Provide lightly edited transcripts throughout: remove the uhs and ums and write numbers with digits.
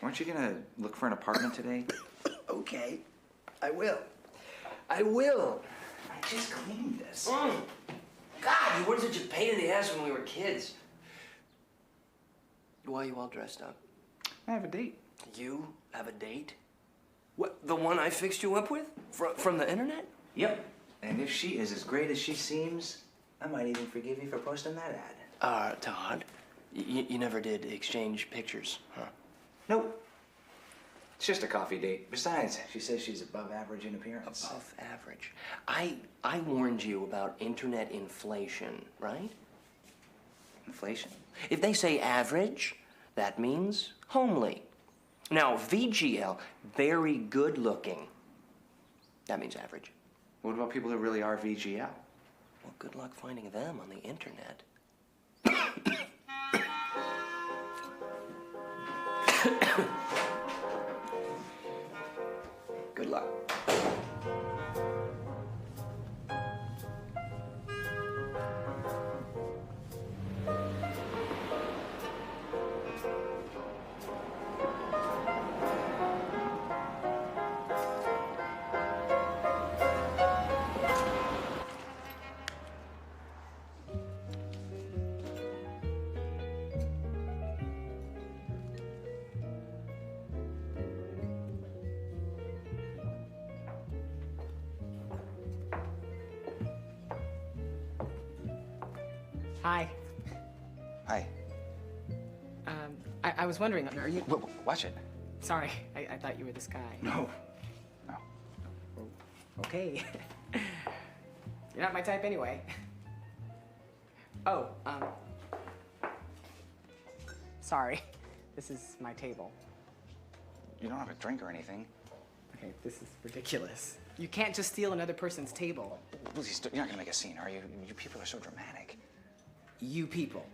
Weren't you gonna look for an apartment today? Okay, I will. I just cleaned this. God, you were such a pain in the ass when we were kids. Why are you all dressed up? I have a date. You have a date? What, the one I fixed you up with? From the internet? Yep. And if she is as great as she seems, I might even forgive you for posting that ad. Todd, you never did exchange pictures, huh? Nope. It's just a coffee date. Besides, she says she's above average in appearance. Above average. I warned you about internet inflation, right? Inflation? If they say average, that means homely. Now, VGL, very good looking. That means average. What about people who really are VGL? Well, good luck finding them on the internet. Good luck. Hi. Hi. I was wondering, are you... Watch it. Sorry, I thought you were this guy. No. No. Okay. You're not my type anyway. Oh, sorry. This is my table. You don't have a drink or anything. Okay, this is ridiculous. You can't just steal another person's table. Please, you're not gonna make a scene, are you? You people are so dramatic. You people.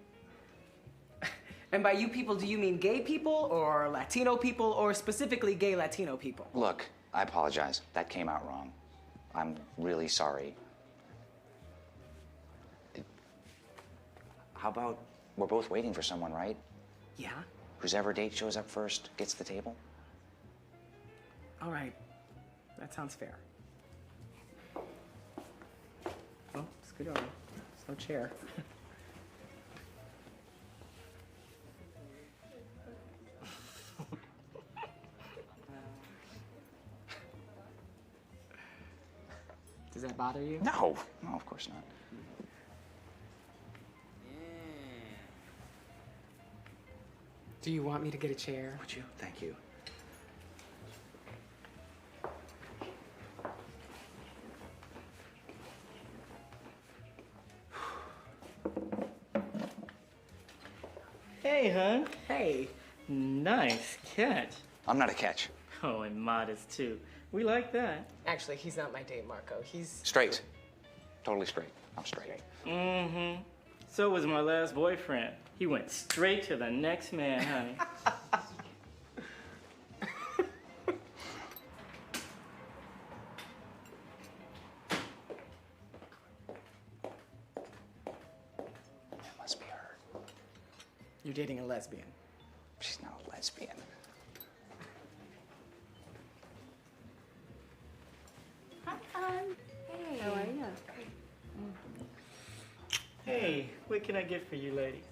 And by you people, do you mean gay people or Latino people or specifically gay Latino people? Look, I apologize. That came out wrong. I'm really sorry. How about we're both waiting for someone, right? Yeah? Whoever date shows up first gets the table? All right. That sounds fair. Well, scoot over. There's no chair. Does that bother you? No. No, of course not. Do you want me to get a chair? Would you? Thank you. Hey, hon. Hey. Nice catch. I'm not a catch. Oh, and modest, too. We like that. Actually, he's not my date, Marco. He's... Straight. Totally straight. I'm straight. Mm-hmm. So was my last boyfriend. He went straight to the next man, honey. It must be her. You're dating a lesbian. She's not a lesbian. Hey. How are you? Hey, what can I get for you, lady?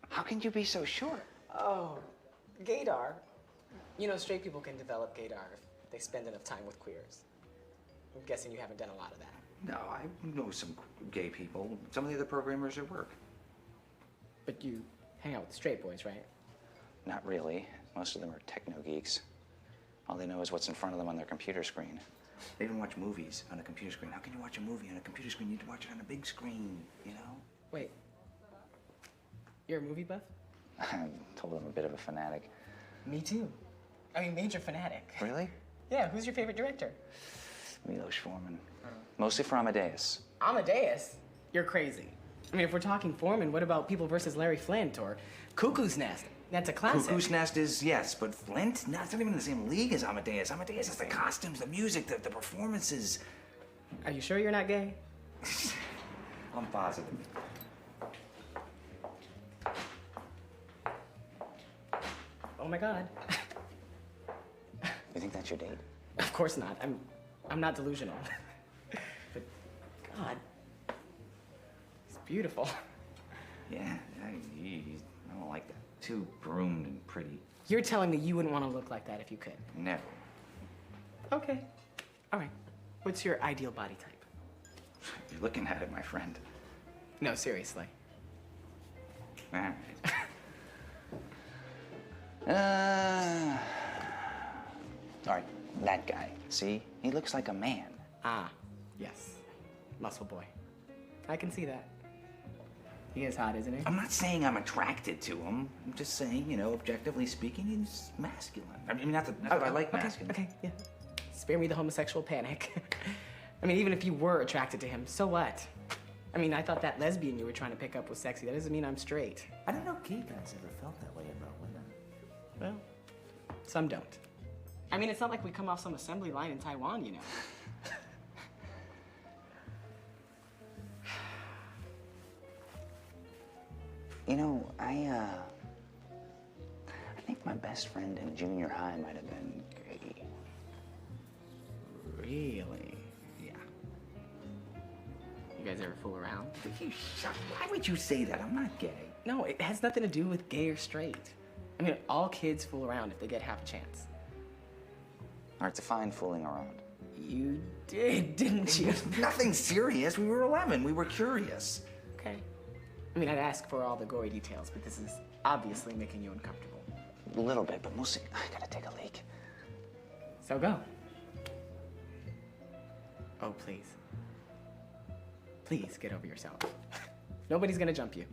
How can you be so sure? Oh, gaydar. You know, straight people can develop gaydar if they spend enough time with queers. I'm guessing you haven't done a lot of that. No, I know some gay people. Some of the other programmers at work. But you hang out with straight boys, right? Not really. Most of them are techno geeks. All they know is what's in front of them on their computer screen. They even watch movies on a computer screen. How can you watch a movie on a computer screen? You need to watch it on a big screen, you know? Wait. You're a movie buff? I'm told I'm a bit of a fanatic. Me too. I mean, major fanatic. Really? Yeah, who's your favorite director? Milos Forman. Mostly for Amadeus. Amadeus? You're crazy. I mean, if we're talking Foreman, what about People versus Larry Flint or Cuckoo's Nest? That's a classic. Cuckoo's Nest is, yes, but Flint? No, it's not even in the same league as Amadeus. Amadeus is the costumes, the music, the performances. Are you sure you're not gay? I'm positive. Oh my God. You think that's your date? Of course not. I'm not delusional. But God, it's beautiful. Yeah, I don't like that. Too groomed and pretty. You're telling me you wouldn't want to look like that if you could? No. Okay. All right. What's your ideal body type? You're looking at it, my friend. No, seriously. All right. All right, that guy. See? He looks like a man. Ah, yes. Muscle boy. I can see that. He is hot, isn't he? I'm not saying I'm attracted to him. I'm just saying, you know, objectively speaking, he's masculine. I mean, not that I like masculine. Okay, yeah. Spare me the homosexual panic. I mean, even if you were attracted to him, so what? I mean, I thought that lesbian you were trying to pick up was sexy. That doesn't mean I'm straight. I don't know gay guys ever felt that way about women. Well, some don't. I mean, it's not like we come off some assembly line in Taiwan, you know. You know, I think my best friend in junior high might have been gay. Really? Yeah. You guys ever fool around? Why would you say that? I'm not gay. No, it has nothing to do with gay or straight. I mean, all kids fool around if they get half a chance. All right, define fooling around. You did, didn't you? Nothing serious. We were 11. We were curious. Okay. I mean, I'd ask for all the gory details, but this is obviously making you uncomfortable. A little bit, but mostly, I gotta take a leak. So go. Oh, please. Please get over yourself. Nobody's gonna jump you.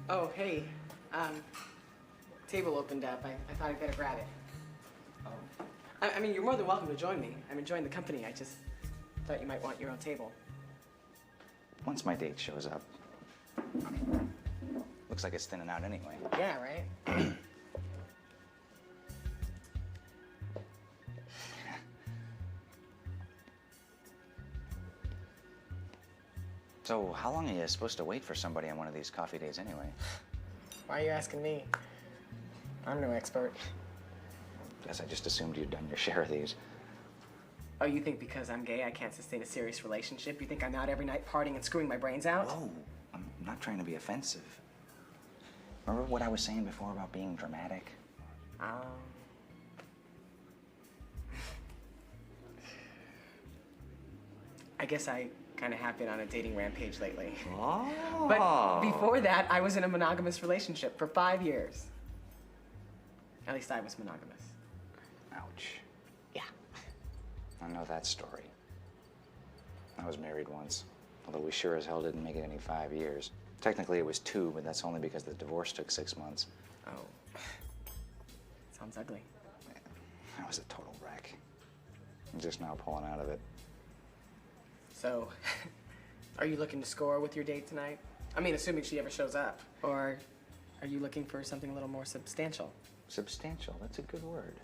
Oh, hey. Table opened up. I thought I'd better grab it. Oh. I mean, you're more than welcome to join me. I'm enjoying the company. I just thought you might want your own table. Once my date shows up. Looks like it's thinning out anyway. Yeah, right? So, how long are you supposed to wait for somebody on one of these coffee days anyway? Why are you asking me? I'm no expert. Guess I just assumed you'd done your share of these. Oh, you think because I'm gay I can't sustain a serious relationship? You think I'm out every night partying and screwing my brains out? Whoa, I'm not trying to be offensive. Remember what I was saying before about being dramatic? I guess I kind of have been on a dating rampage lately. Oh. But before that, I was in a monogamous relationship for 5 years. At least I was monogamous. Ouch. Yeah. I know that story. I was married once, although we sure as hell didn't make it any 5 years. Technically it was 2, but that's only because the divorce took 6 months. Oh. Sounds ugly. I was a total wreck. I'm just now pulling out of it. So, are you looking to score with your date tonight? I mean, assuming she ever shows up. Or are you looking for something a little more substantial? Substantial, that's a good word.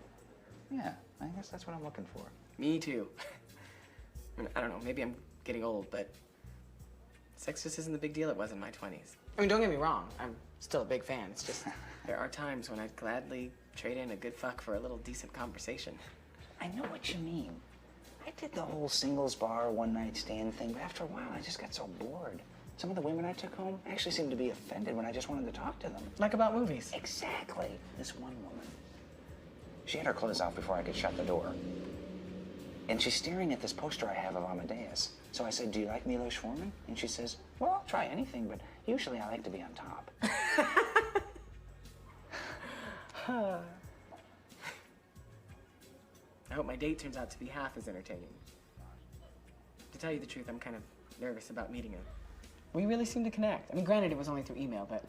Yeah, I guess that's what I'm looking for. Me too. I mean, I don't know, maybe I'm getting old, but sex just isn't the big deal it was in my 20s. I mean, don't get me wrong, I'm still a big fan. It's just, there are times when I'd gladly trade in a good fuck for a little decent conversation. I know what you mean. I did the whole singles bar, one-night stand thing, but after a while, I just got so bored. Some of the women I took home actually seemed to be offended when I just wanted to talk to them. Like about movies. Exactly. This one woman. She had her clothes off before I could shut the door. And she's staring at this poster I have of Amadeus. So I said, "Do you like Milos Forman?" And she says, "Well, I'll try anything, but usually I like to be on top." hope my date turns out to be half as entertaining. To tell you the truth, I'm kind of nervous about meeting him. We really seem to connect. I mean, granted, it was only through email, but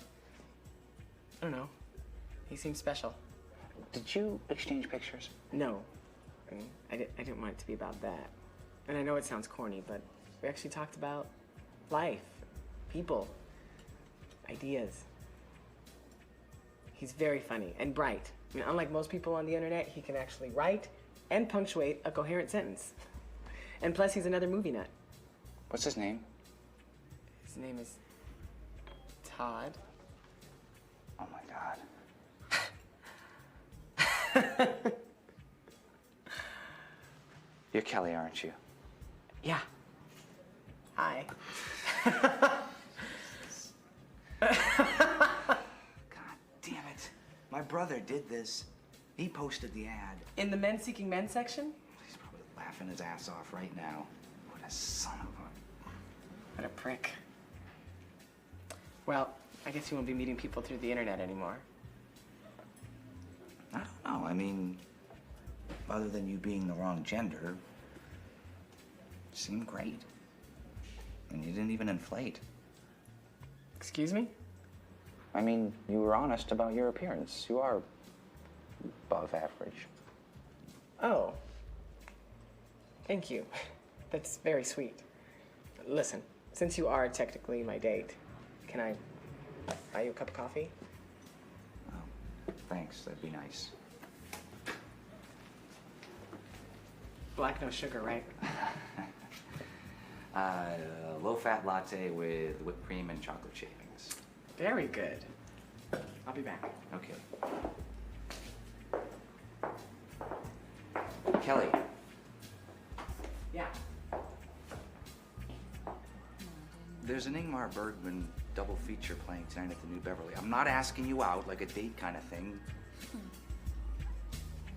I don't know. He seems special. Did you exchange pictures? No. I mean, I didn't want it to be about that. And I know it sounds corny, but we actually talked about life, people, ideas. He's very funny and bright. I mean, unlike most people on the internet, he can actually write and punctuate a coherent sentence. And plus, he's another movie nut. What's his name? His name is Todd. Oh my God. You're Kelly, aren't you? Yeah. Hi. God damn it. My brother did this. He posted the ad. In the Men Seeking Men section? He's probably laughing his ass off right now. What a son of a... What a prick. Well, I guess you won't be meeting people through the internet anymore. I don't know. I mean, other than you being the wrong gender, you seemed great. And you didn't even inflate. Excuse me? I mean, you were honest about your appearance. You are above average. Oh. Thank you. That's very sweet. Listen, since you are technically my date, can I buy you a cup of coffee? Oh, thanks. That'd be nice. Black, no sugar, right? Low-fat latte with whipped cream and chocolate shavings. Very good. I'll be back. Okay. Kelly. Yeah. There's an Ingmar Bergman double feature playing tonight at the New Beverly. I'm not asking you out like a date kind of thing.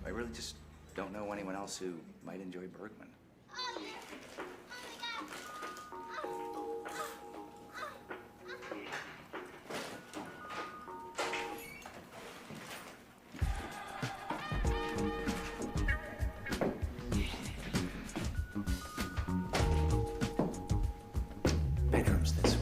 I really just don't know anyone else who might enjoy Bergman. Bedroom's this way.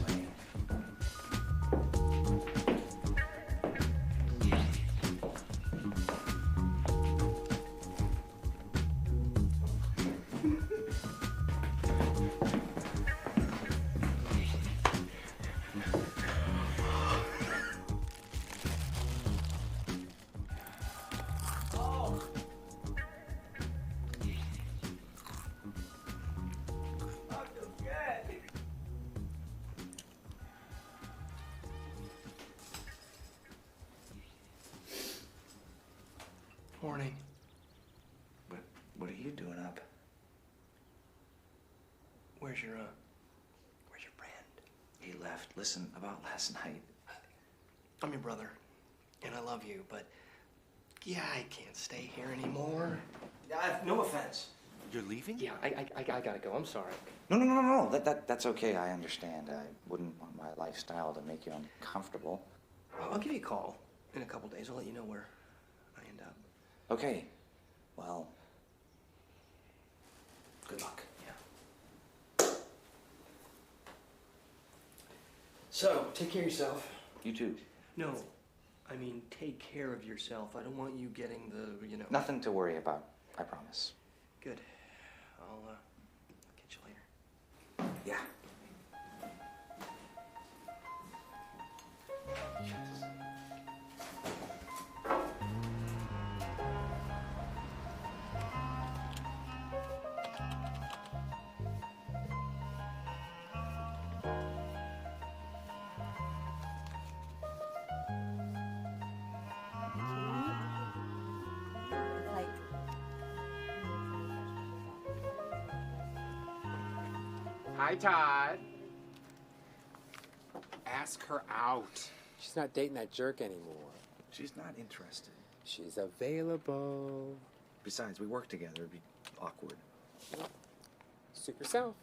Morning. What are you doing up? Where's your friend? He left. Listen, about last night. I'm your brother, and I love you, but yeah, I can't stay here anymore. No offense. You're leaving? Yeah, I gotta go. I'm sorry. No. That's okay. I understand. I wouldn't want my lifestyle to make you uncomfortable. I'll give you a call in a couple days. I'll let you know where I end up. Okay. Well, good luck. Yeah. So, take care of yourself. You too. No, I mean, take care of yourself. I don't want you getting the, you know. Nothing to worry about. I promise. Good. I'll catch you later. Yeah. Like, Hi, Todd. Ask her out. She's not dating that jerk anymore. She's not interested. She's available. Besides, we work together. It'd be awkward. Suit yourself.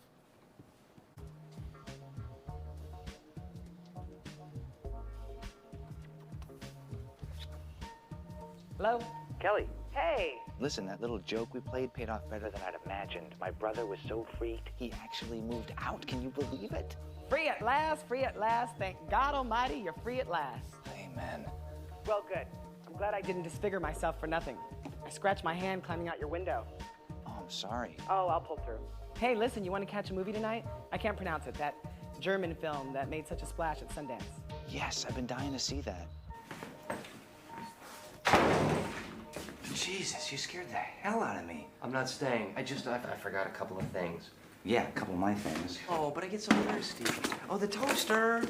Hello? Kelly. Hey. Listen, that little joke we played paid off better than I'd imagined. My brother was so freaked, he actually moved out. Can you believe it? Free at last, free at last. Thank God Almighty, you're free at last. Amen. Well, good. I'm glad I didn't disfigure myself for nothing. I scratched my hand climbing out your window. Oh, I'm sorry. Oh, I'll pull through. Hey, listen, you want to catch a movie tonight? I can't pronounce it. That German film that made such a splash at Sundance. Yes, I've been dying to see that. Jesus, you scared the hell out of me. I'm not staying. I forgot a couple of things. Yeah, a couple of my things. Oh, but I get so thirsty. Oh, the toaster.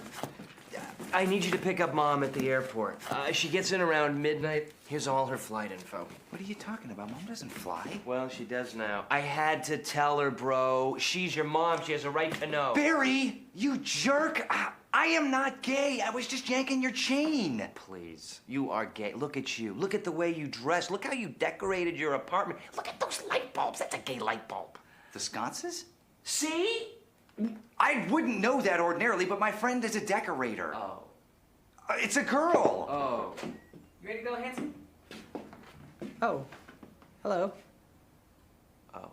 I need you to pick up Mom at the airport. She gets in around midnight. Here's all her flight info. What are you talking about? Mom doesn't fly. Well, she does now. I had to tell her, bro. She's your mom. She has a right to know. Barry, you jerk! I am not gay. I was just yanking your chain. Please, you are gay. Look at you. Look at the way you dress. Look how you decorated your apartment. Look at those light bulbs. That's a gay light bulb. The sconces? See? I wouldn't know that ordinarily, but my friend is a decorator. Oh. It's a girl. Oh. You ready to go, handsome? Oh. Hello. Oh.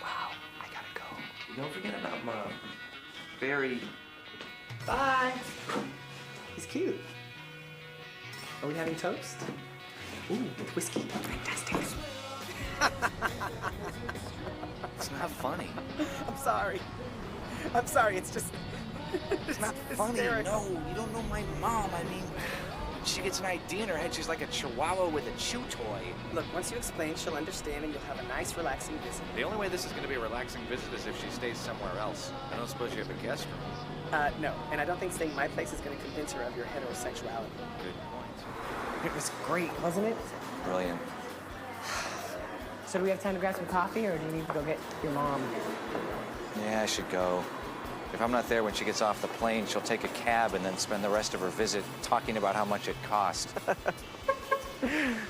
Wow, I gotta go. Don't forget about Mom. Barry. Bye. He's cute. Are we having toast? Ooh, with whiskey. Fantastic. It's not funny. I'm sorry. I'm sorry, it's just... It's not funny. hysterical. No, you don't know my mom. I mean, she gets an idea in her head. She's like a chihuahua with a chew toy. Look, once you explain, she'll understand and you'll have a nice, relaxing visit. The only way this is going to be a relaxing visit is if she stays somewhere else. I don't suppose you have a guest room. No, and I don't think staying in my place is going to convince her of your heterosexuality. Good point. It was great, wasn't it? Brilliant. So do we have time to grab some coffee, or do you need to go get your mom? Yeah, I should go. If I'm not there when she gets off the plane, she'll take a cab and then spend the rest of her visit talking about how much it cost.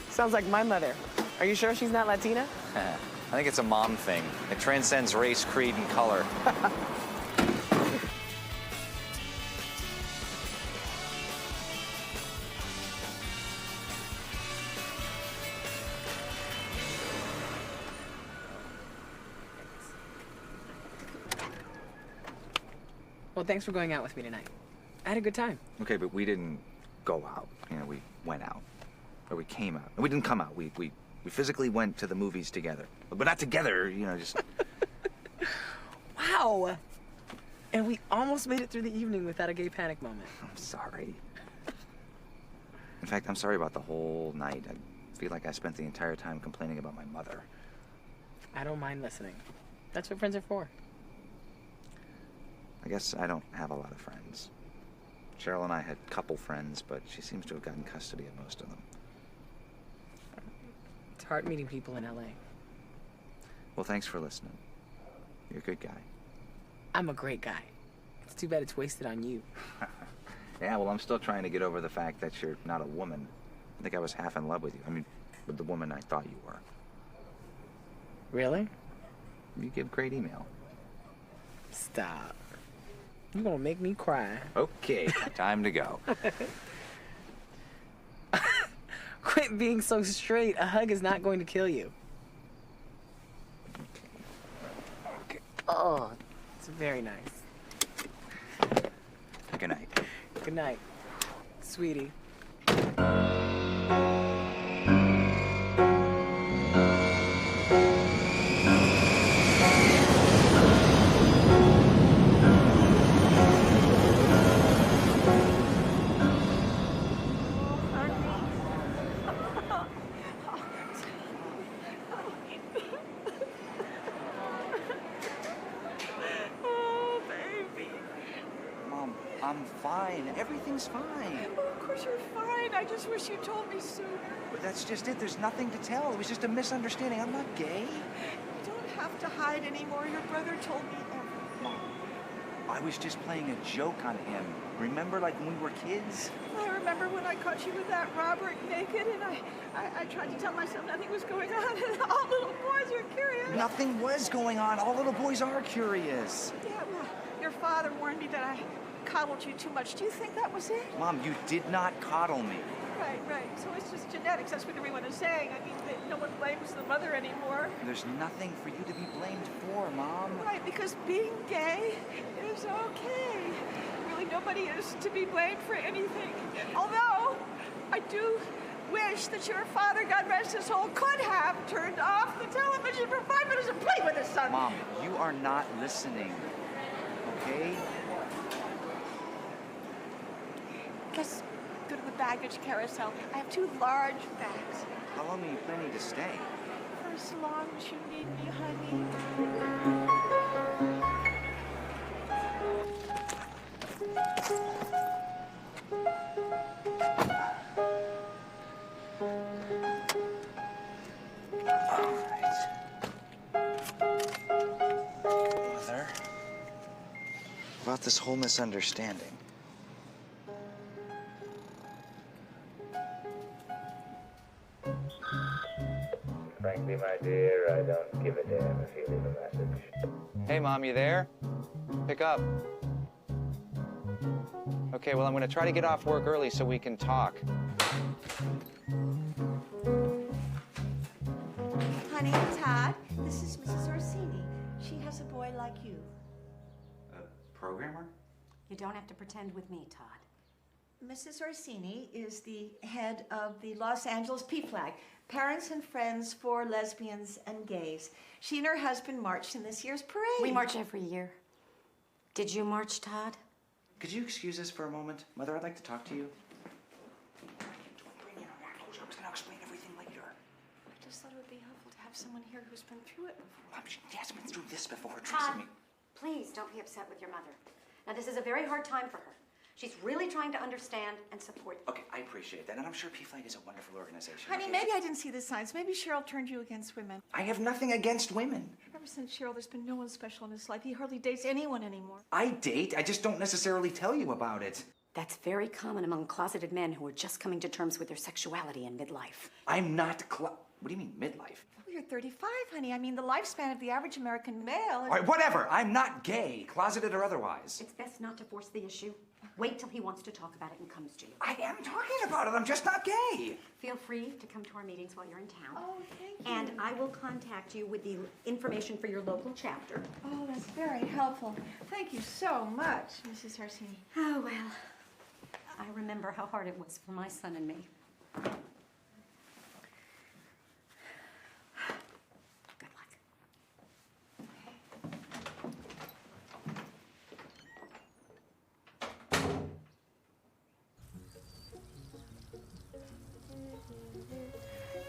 Sounds like my mother. Are you sure she's not Latina? I think it's a mom thing. It transcends race, creed, and color. Well, thanks for going out with me tonight. I had a good time. Okay, but we didn't go out. You know, we went out. Or we came out. We didn't come out. We physically went to the movies together. But not together, you know, just... Wow! And we almost made it through the evening without a gay panic moment. I'm sorry. In fact, I'm sorry about the whole night. I feel like I spent the entire time complaining about my mother. I don't mind listening. That's what friends are for. I guess I don't have a lot of friends. Cheryl and I had couple friends, but she seems to have gotten custody of most of them. It's hard meeting people in LA. Well, thanks for listening. You're a good guy. I'm a great guy. It's too bad it's wasted on you. Yeah, well, I'm still trying to get over the fact that you're not a woman. I think I was half in love with you. I mean, with the woman I thought you were. Really? You give great email. Stop. You're gonna make me cry. Okay, time to go. Quit being so straight. A hug is not going to kill you. Okay. Oh, it's very nice. Good night. Good night, sweetie. I'm fine. Everything's fine. Oh, of course you're fine. I just wish you told me sooner. But that's just it. There's nothing to tell. It was just a misunderstanding. I'm not gay. You don't have to hide anymore. Your brother told me everything. Mom, I was just playing a joke on him. Remember, like when we were kids? I remember when I caught you with that Robert naked, and I tried to tell myself nothing was going on, and all little boys are curious. Nothing was going on. All little boys are curious. Yeah, well, your father warned me that I coddled you too much. Do you think that was it? Mom, you did not coddle me. Right. So it's just genetics. That's what everyone is saying. I mean, no one blames the mother anymore. There's nothing for you to be blamed for, Mom. Right, because being gay is okay. Really, nobody is to be blamed for anything. Although, I do wish that your father, God rest his soul, could have turned off the television for 5 minutes and played with his son. Mom, you are not listening, okay? Let's go to the baggage carousel. I have 2 large bags. How long are you planning to stay? For as long as you need me, honey. Mother, about this whole misunderstanding. Frankly, my dear, I don't give a damn if you leave a message. Hey, Mom, you there? Pick up. Okay, well, I'm gonna try to get off work early so we can talk. Honey, Todd, this is Mrs. Orsini. She has a boy like you. A programmer? You don't have to pretend with me, Todd. Mrs. Orsini is the head of the Los Angeles PFLAG, Parents and Friends for Lesbians and Gays. She and her husband marched in this year's parade. We march every year. Did you march, Todd? Could you excuse us for a moment? Mother, I'd like to talk to you. Don't bring in our clothes. I was gonna explain everything later. I just thought it would be helpful to have someone here who's been through it before. Mom, she hasn't been through this before. Todd, Trust me. please don't be upset with your mother. Now, this is a very hard time for her. She's really trying to understand and support you. Okay, I appreciate that, and I'm sure PFLAG is a wonderful organization. Honey, okay? maybe I didn't see the signs. Maybe Cheryl turned you against women. I have nothing against women. Ever since Cheryl, there's been no one special in his life. He hardly dates anyone anymore. I date, I just don't necessarily tell you about it. That's very common among closeted men who are just coming to terms with their sexuality in midlife. I'm not what do you mean, midlife? Well, you're 35, honey. I mean, the lifespan of the average American male is... All right, whatever. I'm not gay, closeted or otherwise. It's best not to force the issue. Wait till he wants to talk about it and comes to you. I am talking about it. I'm just not gay. Feel free to come to our meetings while you're in town. Oh, thank you. And I will contact you with the information for your local chapter. Oh, that's very helpful. Thank you so much, Mrs. Orsini. Oh, well, I remember how hard it was for my son and me. Good luck.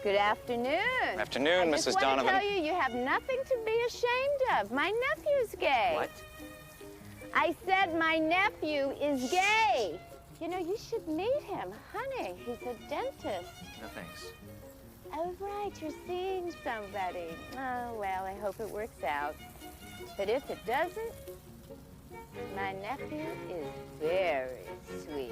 Good afternoon. Afternoon, I Mrs. just want Donovan. to tell you, you have nothing to be ashamed of. My nephew's gay. What? I said my nephew is gay. You know, you should meet him. Honey, he's a dentist. No, thanks. Oh, right, you're seeing somebody. Oh, well, I hope it works out. But if it doesn't, my nephew is very sweet.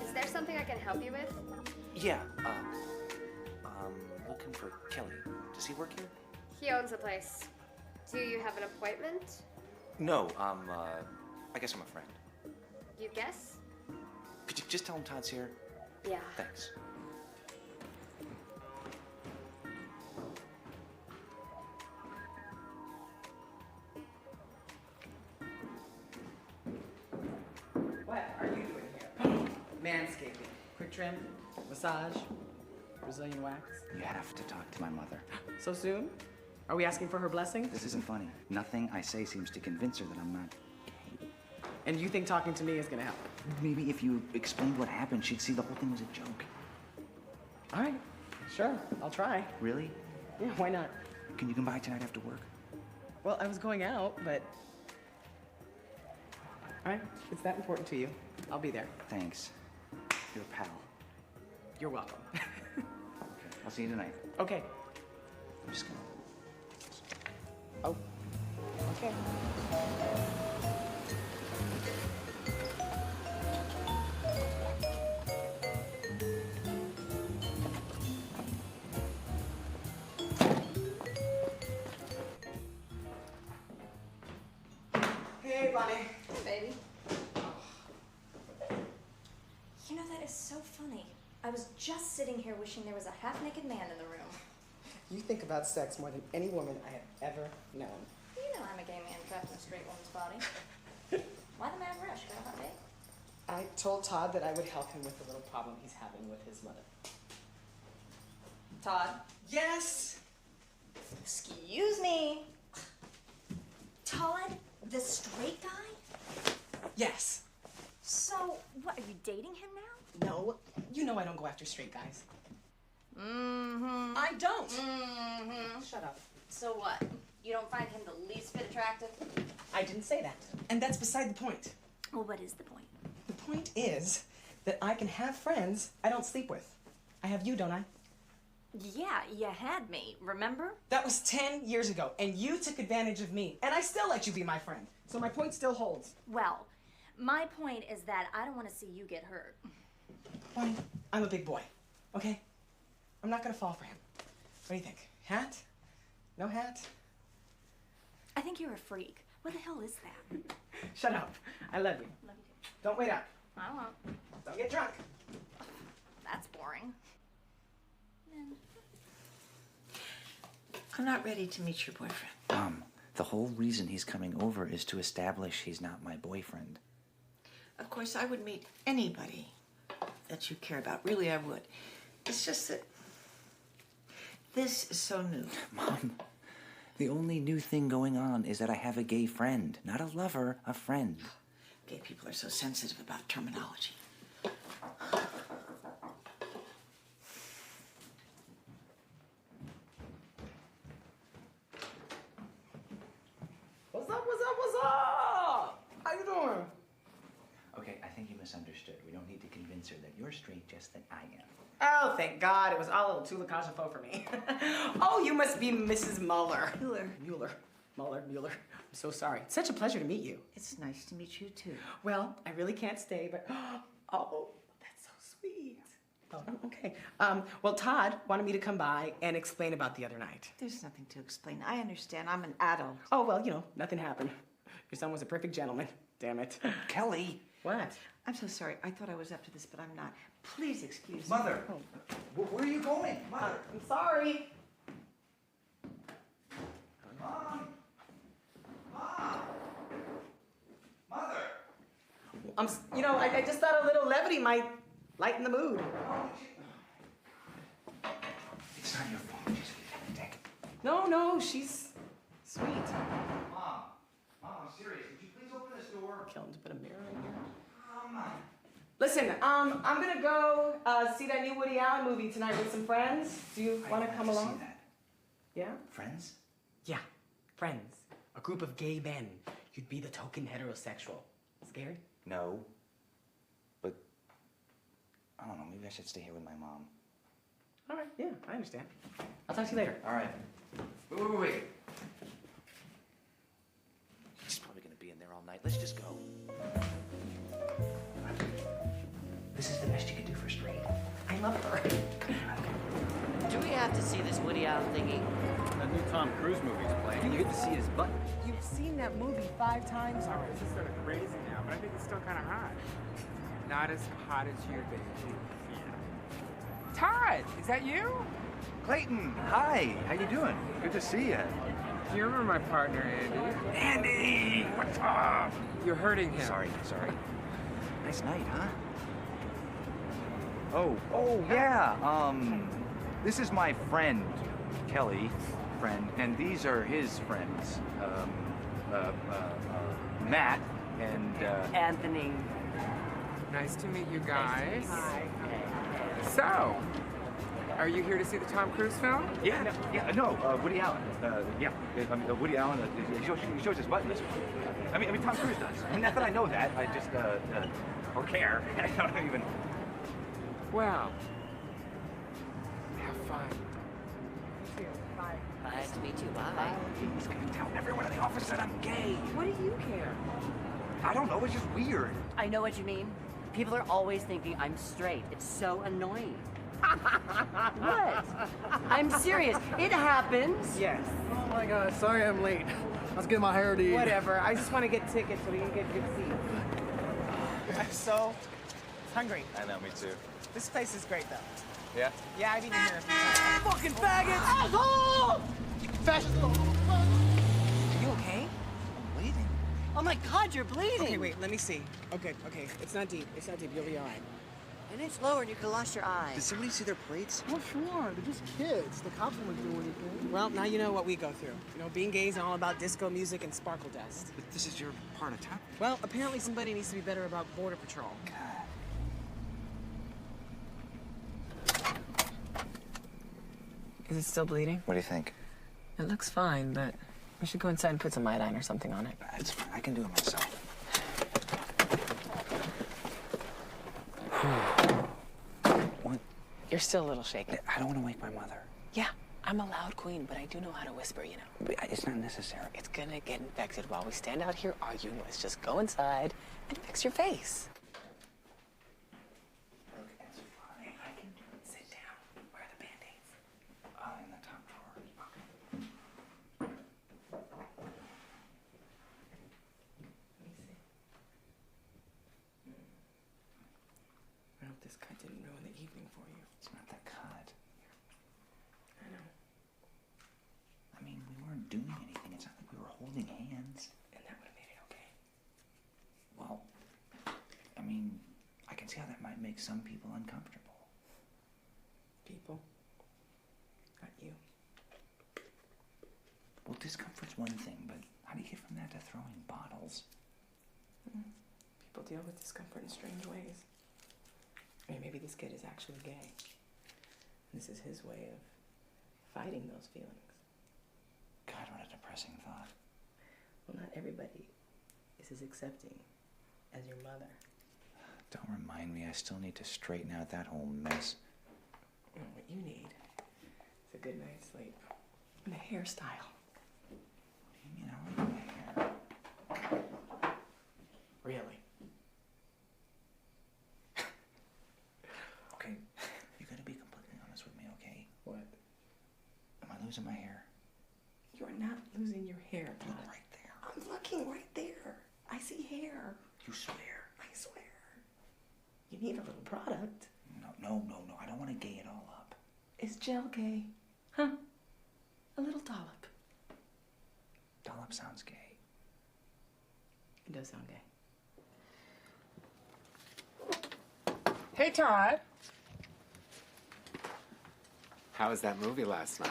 Is there something I can help you with? Yeah, looking for Kelly. Does he work here? He owns the place. Do you have an appointment? No, I guess I'm a friend. You guess? Could you just tell him Todd's here? Yeah. Thanks. What are you doing here? Manscaping. Quick trim, massage, Brazilian wax. You have to talk to my mother. So soon? Are we asking for her blessing? This isn't funny. Nothing I say seems to convince her that I'm not. And you think talking to me is gonna help? Maybe if you explained what happened, she'd see the whole thing was a joke. All right, sure, I'll try. Really? Yeah, why not? Can you come by tonight after work? Well, I was going out, but... All right, if it's that important to you, I'll be there. Thanks. You're a pal. You're welcome. I'll see you tonight. Okay. I'm just gonna... Oh. Sure. Hey, Bonnie. Hey, baby. You know, that is so funny. I was just sitting here wishing there was a half-naked man in the room. You think about sex more than any woman I have ever known. You know I'm a gay man trapped in a straight woman's body. Why the mad rush? Got a hot date? I told Todd that I would help him with the little problem he's having with his mother. Todd? Yes? Excuse me. Todd, the straight guy? Yes. So, what, are you dating him now? No. You know I don't go after straight guys. Mm-hmm. I don't. Mm-hmm. Shut up. So what? You don't find him the least bit attractive? I didn't say that. And that's beside the point. Well, what is the point? The point is that I can have friends I don't sleep with. I have you, don't I? Yeah, you had me, remember? That was 10 years ago, and you took advantage of me, and I still let you be my friend. So my point still holds. Well, my point is that I don't want to see you get hurt. Bonnie, I'm a big boy, okay? I'm not gonna fall for him. What do you think? Hat? No hat? I think you're a freak. What the hell is that? Shut up. I love you. Love you too. Don't wait up. I won't. Don't get drunk. That's boring. I'm not ready to meet your boyfriend. Mom, the whole reason he's coming over is to establish he's not my boyfriend. Of course, I would meet anybody that you care about. Really, I would. It's just that this is so new. Mom, the only new thing going on is that I have a gay friend. Not a lover, a friend. Gay people are so sensitive about terminology. What's up, what's up, what's up? How you doing? Okay, I think you misunderstood. We don't need to convince her that you're straight, just that I am. Oh, thank God. It was all a little too la cage faux for me. Oh, you must be Mrs. Mueller. Mueller. I'm so sorry. It's such a pleasure to meet you. It's nice to meet you, too. Well, I really can't stay, but oh, that's so sweet. Oh, okay. Well, Todd wanted me to come by and explain about the other night. There's nothing to explain. I understand. I'm an adult. Oh, well, you know, nothing happened. Your son was a perfect gentleman. Damn it. Kelly! What? I'm so sorry. I thought I was up to this, but I'm not. Please excuse me. Mother, where are you going? Mother. I'm sorry. Mom. Mother. I just thought a little levity might lighten the mood. It's not your fault. She's a dick. No, she's sweet. Mom, I'm serious. Would you please open this door? Kill him to put a mirror in here. Mom. Listen, I'm gonna go see that new Woody Allen movie tonight with some friends. Do you want to come along? See that. Yeah? Friends? Yeah, friends. A group of gay men. You'd be the token heterosexual. Scary? No. But, I don't know, maybe I should stay here with my mom. All right, yeah, I understand. I'll talk to you later. All right. Wait. She's probably gonna be in there all night. Let's just go. This is the best you can do for straight. I love her. Do we have to see this Woody Allen thingy? That new Tom Cruise movie's playing. You get to see his butt. You've seen that movie 5 times already. This is sort of crazy now, but I think it's still kind of hot. Not as hot as you, baby. Yeah. Todd, is that you? Clayton, hi. How you doing? Good to see you. Do you remember my partner, Andy? Andy, what's up? You're hurting him. Sorry. Nice night, huh? Oh, yeah. This is my friend, Kelly, and these are his friends, Matt and, Anthony. Nice to meet you guys. Hi. So, are you here to see the Tom Cruise film? Woody Allen. Woody Allen, he shows his butt in this one. I mean, Tom Cruise does. Not that I know that, I just, or care. I don't even... Well, have fun. You too. Bye. Bye. Nice to meet you. Bye. He's gonna tell everyone in the office that I'm gay. What do you care? I don't know, it's just weird. I know what you mean. People are always thinking I'm straight. It's so annoying. What? I'm serious. It happens. Yes. Oh my God, sorry I'm late. I was getting my hair done. Whatever. I just want to get tickets so we can get good seats. I'm so hungry. I know, me too. This place is great, though. Yeah? Yeah, I've eaten here a few times. Fucking faggots! Asshole! Fascist. Are you okay? I'm bleeding. Oh my God, you're bleeding. Okay, wait, let me see. Okay, okay. It's not deep. It's not deep. You'll be all right. An inch lower and you could lost your eye. Did somebody see their plates? Well, sure. They're just kids. The cops won't do anything. Well, now you know what we go through. You know, being gay is all about disco music and sparkle dust. But this is your part of town. Well, apparently somebody needs to be better about Border Patrol. Is it still bleeding? What do you think? It looks fine, but we should go inside and put some iodine or something on it. It's fine. I can do it myself. You're still a little shaky. I don't want to wake my mother. Yeah, I'm a loud queen, but I do know how to whisper, you know. But it's not necessary. It's gonna get infected while we stand out here arguing. Let's just go inside and fix your face. Look, it's fine. I can do it. Sit down. Where are the Band-Aids? In the top drawer. Let me see. I hope this cut didn't ruin the evening for you. It's not that cut. I know. I mean, we weren't doing anything. It's not like we were holding hands. And that would have made it okay. Well, I mean, I can see how that might make some people uncomfortable. People. Not you. Well, discomfort's one thing, but how do you get from that to throwing bottles? People deal with discomfort in strange ways. I mean, maybe this kid is actually gay. This is his way of fighting those feelings. God, what a depressing thought. Well, not everybody is as accepting as your mother. Don't remind me. I still need to straighten out that whole mess. You know, what you need is a good night's sleep and a hairstyle. What do you mean? I like my hair. Really? Okay, you gotta be completely honest with me, okay? What? Am I losing my hair? You're not losing your hair, Todd. Look right there. I'm looking right there. I see hair. You swear? I swear. You need a little product. No. I don't want to gay it all up. Is gel gay? Huh? A little dollop. Dollop sounds gay. It does sound gay. Hey, Todd. How was that movie last night?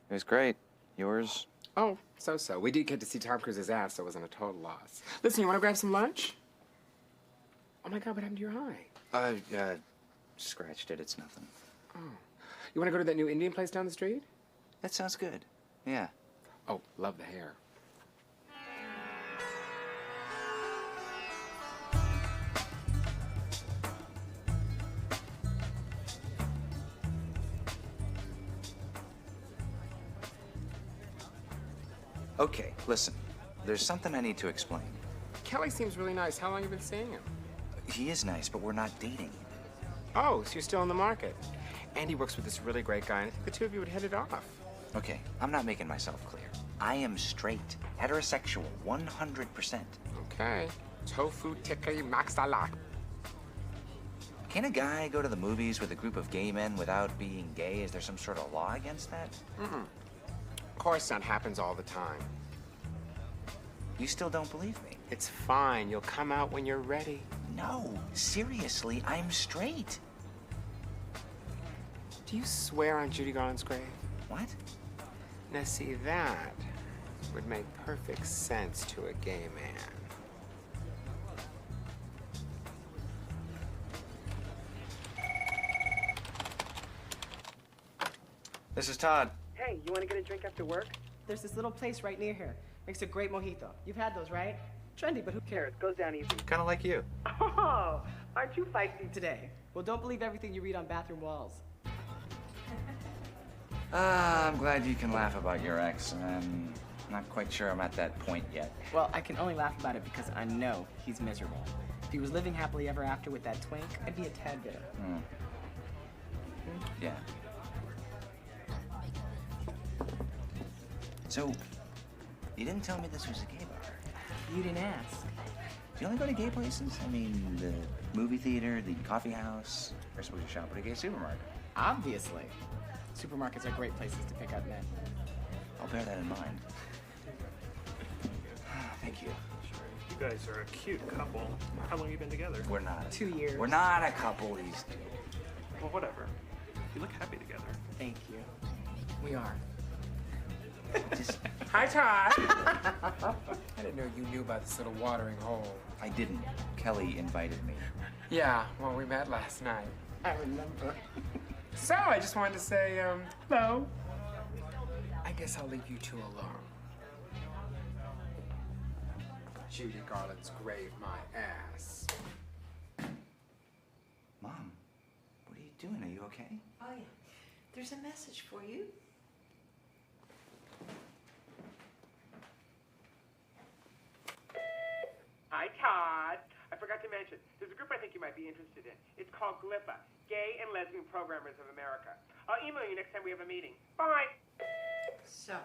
It was great. Yours? Oh, so-so. We did get to see Tom Cruise's ass, so it wasn't a total loss. Listen, you want to grab some lunch? Oh my God, what happened to your eye? Scratched it. It's nothing. Oh. You want to go to that new Indian place down the street? That sounds good. Yeah. Oh, love the hair. Okay, listen. There's something I need to explain. Kelly seems really nice. How long have you been seeing him? He is nice, but we're not dating. Oh, so you're still in the market. Andy works with this really great guy, and I think the two of you would hit it off. Okay, I'm not making myself clear. I am straight, heterosexual, 100%. Okay. Tofu tikka masala. Can a guy go to the movies with a group of gay men without being gay? Is there some sort of law against that? Mm-mm. Of course, that happens all the time. You still don't believe me? It's fine. You'll come out when you're ready. No, seriously, I'm straight. Do you swear on Judy Garland's grave? What? Now, see, that would make perfect sense to a gay man. This is Todd. Hey, you want to get a drink after work? There's this little place right near here. Makes a great mojito. You've had those, right? Trendy, but who cares? Goes down easy. Kind of like you. Oh, aren't you feisty today? Well, don't believe everything you read on bathroom walls. I'm glad you can laugh about your ex. I'm not quite sure I'm at that point yet. Well, I can only laugh about it because I know he's miserable. If he was living happily ever after with that twink, I'd be a tad bitter. Yeah. So, you didn't tell me this was a gay bar. You didn't ask. Do you only go to gay places? I mean, the movie theater, the coffee house. You're supposed to shop at a gay supermarket. Obviously. Supermarkets are great places to pick up men. I'll bear that in mind. Thank you. You guys are a cute couple. How long have you been together? We're not. 2 years. We're not a couple, these two. Well, whatever. You look happy together. Thank you. We are. Just... Hi, Todd. I didn't know you knew about this little watering hole. I didn't. Kelly invited me. Yeah, well, we met last night. I remember. So, I just wanted to say, hello. I guess I'll leave you two alone. Judy Garland's grave my ass. Mom, what are you doing? Are you okay? Oh, yeah. There's a message for you. Hi, Todd. I forgot to mention, there's a group I think you might be interested in. It's called GLIPA, Gay and Lesbian Programmers of America. I'll email you next time we have a meeting. Bye. So,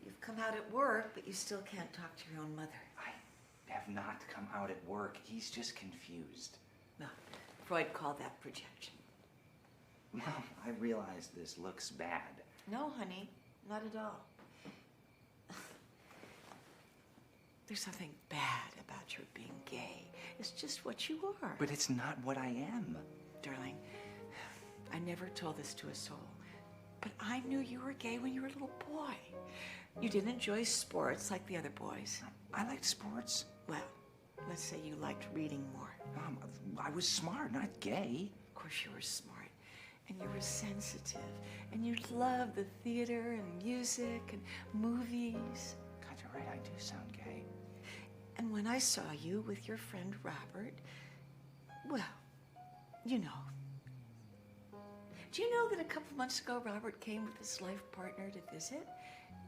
you've come out at work, but you still can't talk to your own mother. I have not come out at work. He's just confused. No, Freud called that projection. Mom, I realize this looks bad. No, honey, not at all. There's something bad about your being gay. It's just what you are. But it's not what I am. Darling, I never told this to a soul, but I knew you were gay when you were a little boy. You didn't enjoy sports like the other boys. I liked sports. Well, let's say you liked reading more. Mom, I was smart, not gay. Of course you were smart, and you were sensitive, and you loved the theater and music and movies. God, you're right, I do sound gay. And when I saw you with your friend Robert, well, you know. Do you know that a couple months ago Robert came with his life partner to visit?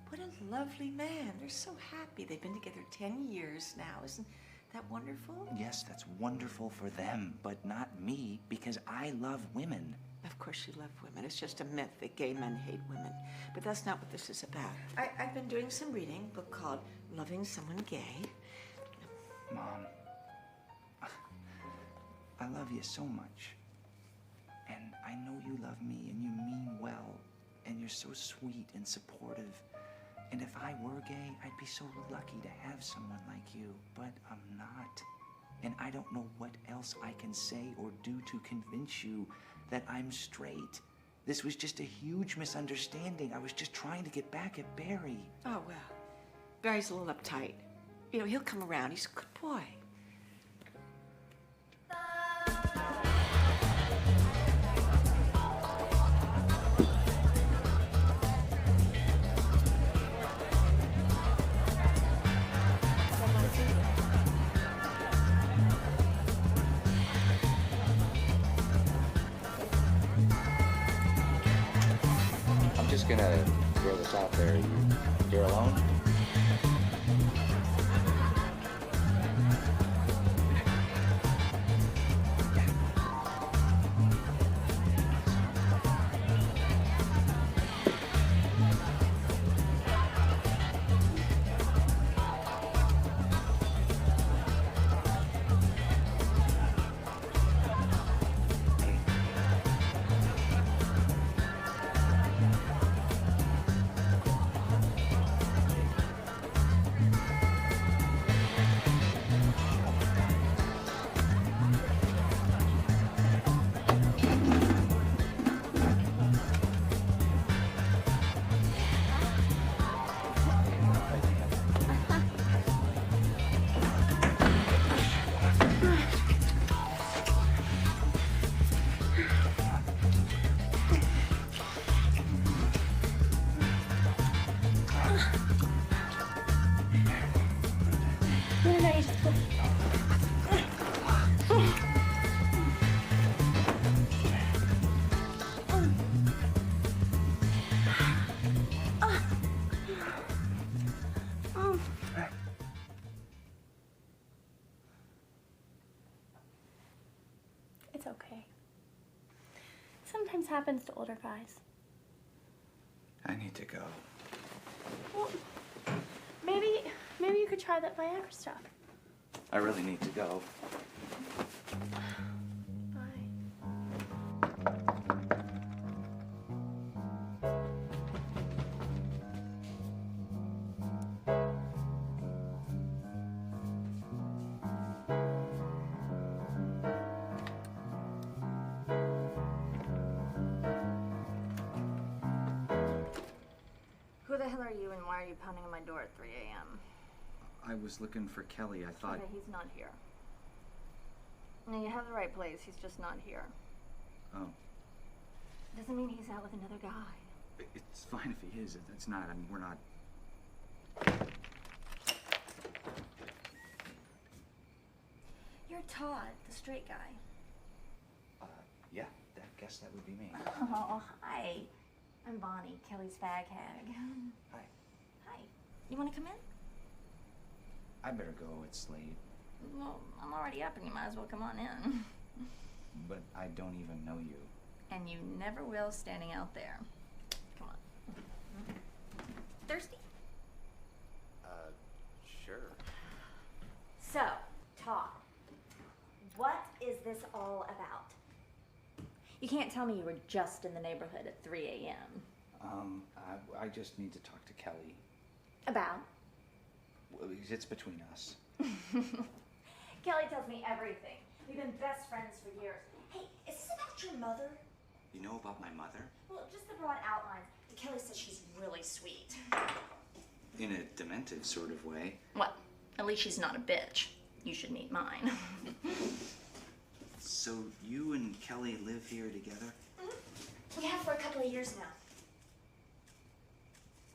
What a lovely man. They're so happy. They've been together 10 years now. Isn't that wonderful? Yes, that's wonderful for them, but not me, because I love women. Of course you love women. It's just a myth that gay men hate women. But that's not what this is about. I've been doing some reading, a book called Loving Someone Gay. Mom, I love you so much. And I know you love me and you mean well. And you're so sweet and supportive. And if I were gay, I'd be so lucky to have someone like you. But I'm not. And I don't know what else I can say or do to convince you that I'm straight. This was just a huge misunderstanding. I was just trying to get back at Barry. Oh, well, Barry's a little uptight. You know, he'll come around. He's a good boy. I'm just gonna throw this out there. You're alone? It's okay. Sometimes happens to older guys. I need to go. Well, maybe you could try that Viagra stuff. I really need to go. Who the hell are you and why are you pounding on my door at 3 a.m.? I was looking for Kelly. I thought... Okay, he's not here. No, you have the right place. He's just not here. Oh. Doesn't mean he's out with another guy. It's fine if he is. It's not. I mean, we're not... You're Todd, the straight guy. Yeah, I guess that would be me. Oh, hi. I'm Bonnie, Kelly's fag hag. Hi. Hi. You want to come in? I better go. It's late. Well, I'm already up and you might as well come on in. But I don't even know you. And you never will standing out there. Come on. Thirsty? Sure. So, Todd, what is this all about? You can't tell me you were just in the neighborhood at 3 a.m. I just need to talk to Kelly. About? Well, it's between us. Kelly tells me everything. We've been best friends for years. Hey, is this about your mother? You know about my mother? Well, just the broad outlines. Kelly says she's really sweet. In a demented sort of way. Well, at least she's not a bitch. You should meet mine. So you and Kelly live here together? We have for a couple of years now.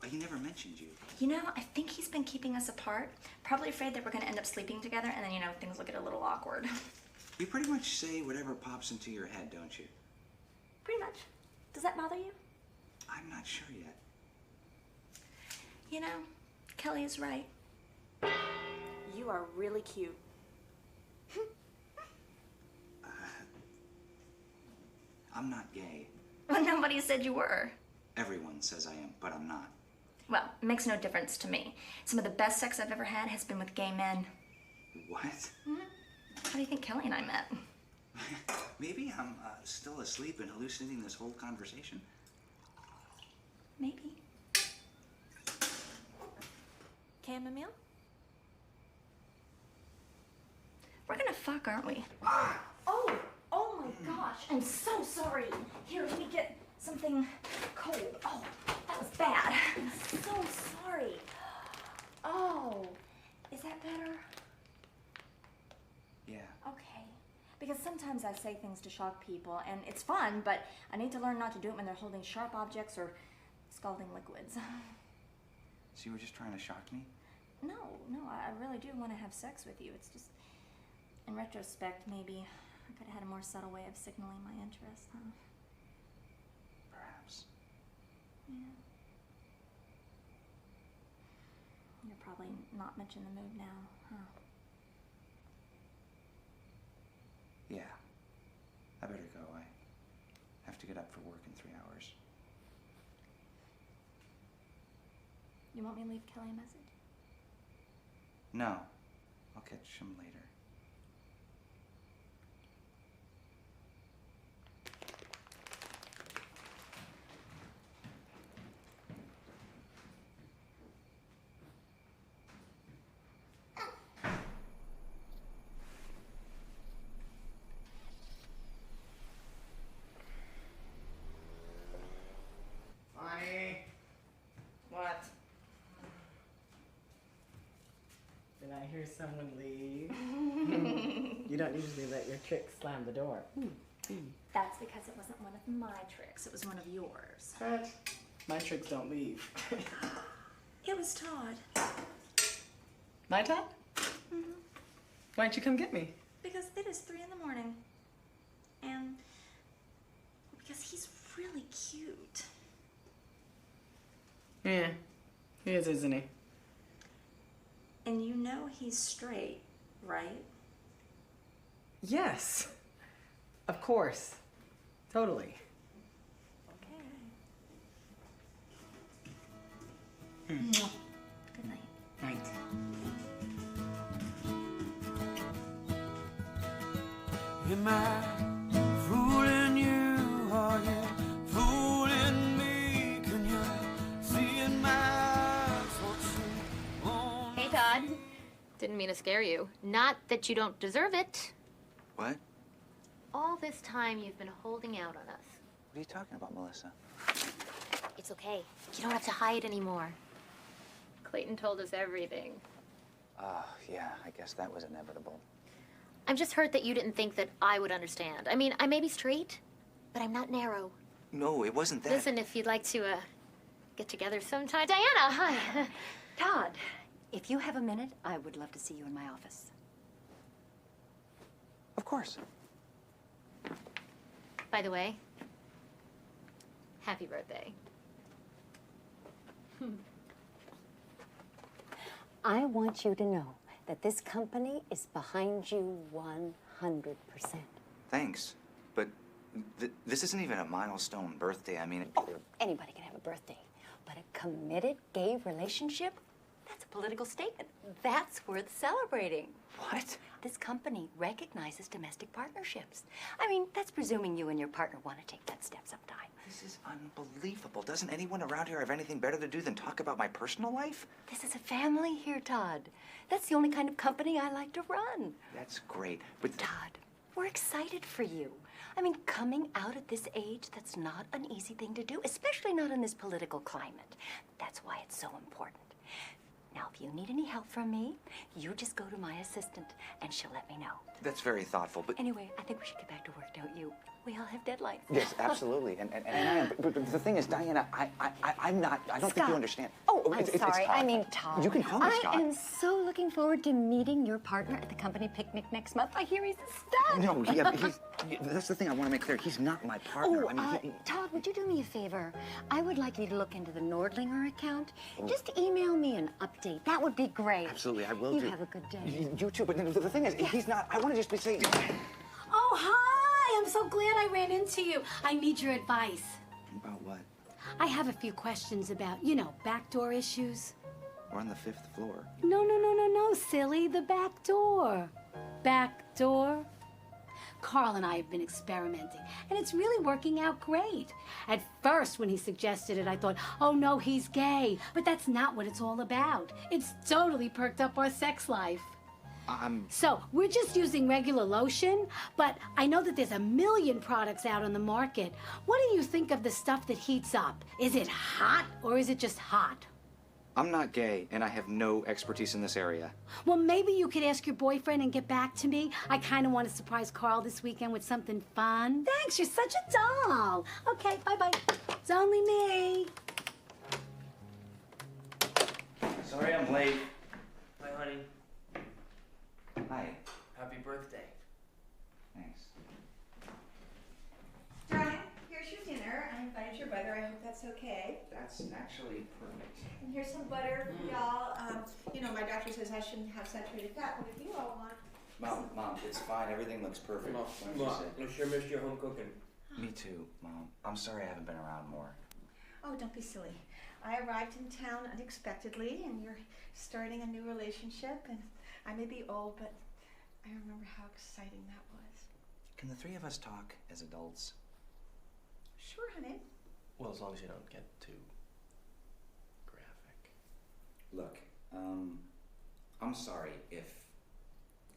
He never mentioned you. You know, I think he's been keeping us apart. Probably afraid that we're going to end up sleeping together and then, things will get a little awkward. You pretty much say whatever pops into your head, don't you? Pretty much. Does that bother you? I'm not sure yet. You know, Kelly is right. You are really cute. I'm not gay. Well, nobody said you were. Everyone says I am, but I'm not. Well, it makes no difference to me. Some of the best sex I've ever had has been with gay men. What? How do you think Kelly and I met? Maybe I'm still asleep and hallucinating this whole conversation. Maybe. Chamomile? We're gonna fuck, aren't we? Oh my gosh, I'm so sorry. Here, let me get something cold. Oh, that was bad. I'm so sorry. Oh, is that better? Yeah. Okay. Because sometimes I say things to shock people, and it's fun, but I need to learn not to do it when they're holding sharp objects or scalding liquids. So you were just trying to shock me? No, I really do want to have sex with you. It's just, in retrospect, maybe I could have had a more subtle way of signaling my interest, huh? Perhaps. Yeah. You're probably not much in the mood now, huh? Yeah. I better go. I have to get up for work in 3 hours. You want me to leave Kelly a message? No. I'll catch him later. Bonnie. What? Did I hear someone leave? You don't usually let your tricks slam the door. That's because it wasn't one of my tricks. It was one of yours. What? My tricks don't leave. It was Todd. My Todd? Why'd you come get me? Because it is 3 in the morning. And because he's really cute. Yeah, he is, isn't he? And you know he's straight, right? Yes. Of course. Totally. Good night. Night. Am I fooling you? Are you fooling me? Can you see in my eyes what's on? Hey, Todd. Didn't mean to scare you. Not that you don't deserve it. What? All this time you've been holding out on us. What are you talking about, Melissa? It's okay. You don't have to hide anymore. Clayton told us everything. Oh, yeah, I guess that was inevitable. I'm just hurt that you didn't think that I would understand. I mean, I may be straight, but I'm not narrow. No, it wasn't that. Listen, if you'd like to get together sometime. Diana, hi. Todd, if you have a minute, I would love to see you in my office. Of course. By the way, happy birthday. I want you to know that this company is behind you 100%. Thanks. But this isn't even a milestone birthday. I mean... Oh, anybody can have a birthday. But a committed gay relationship? That's a political statement. That's worth celebrating. What? This company recognizes domestic partnerships. I mean, that's presuming you and your partner want to take that step sometime. This is unbelievable. Doesn't anyone around here have anything better to do than talk about my personal life? This is a family here, Todd. That's the only kind of company I like to run. That's great, but... Todd, we're excited for you. I mean, coming out at this age, that's not an easy thing to do, especially not in this political climate. That's why it's so important. Now, if you need any help from me, you just go to my assistant, and she'll let me know. That's very thoughtful, but... Anyway, I think we should get back to work, don't you? We all have deadlines. Yes, absolutely. And I am. But the thing is, Diana, I'm not... I don't think you understand. Oh, I'm it's sorry. Todd. I mean Todd. You can call me Scott. I am so looking forward to meeting your partner at the company picnic next month. I hear he's a stud. No, yeah, but that's the thing I want to make clear. He's not my partner. Oh, I mean, Todd, would you do me a favor? I would like you to look into the Nordlinger account. Just email me an update. That would be great. Absolutely, I will you do. You have a good day. You too, but the thing is, he's not... I want to just be saying... Oh, hi! I'm so glad I ran into you. I need your advice. About what? I have a few questions about, you know, backdoor issues. We're on the 5th floor. No, silly. The back door. Back door. Carl and I have been experimenting, and it's really working out great. At first, when he suggested it, I thought, oh no, he's gay. But that's not what it's all about. It's totally perked up our sex life. So, we're just using regular lotion, but I know that there's a million products out on the market. What do you think of the stuff that heats up? Is it hot, or is it just hot? I'm not gay, and I have no expertise in this area. Well, maybe you could ask your boyfriend and get back to me. I kind of want to surprise Carl this weekend with something fun. Thanks, you're such a doll. Okay, bye-bye. It's only me. Sorry I'm late. Hi, honey. Hi. Happy birthday. Thanks. Darling, here's your dinner. I invited your brother. I hope that's okay. That's actually perfect. And here's some butter for y'all. You know, my doctor says I shouldn't have saturated fat, but if you all want... Mom, it's fine. Everything looks perfect. Mom, I sure missed your home cooking. Me too, Mom. I'm sorry I haven't been around more. Oh, don't be silly. I arrived in town unexpectedly, and you're starting a new relationship, and I may be old, but I remember how exciting that was. Can the three of us talk as adults? Sure, honey. Well, as long as you don't get too graphic. Look, I'm sorry if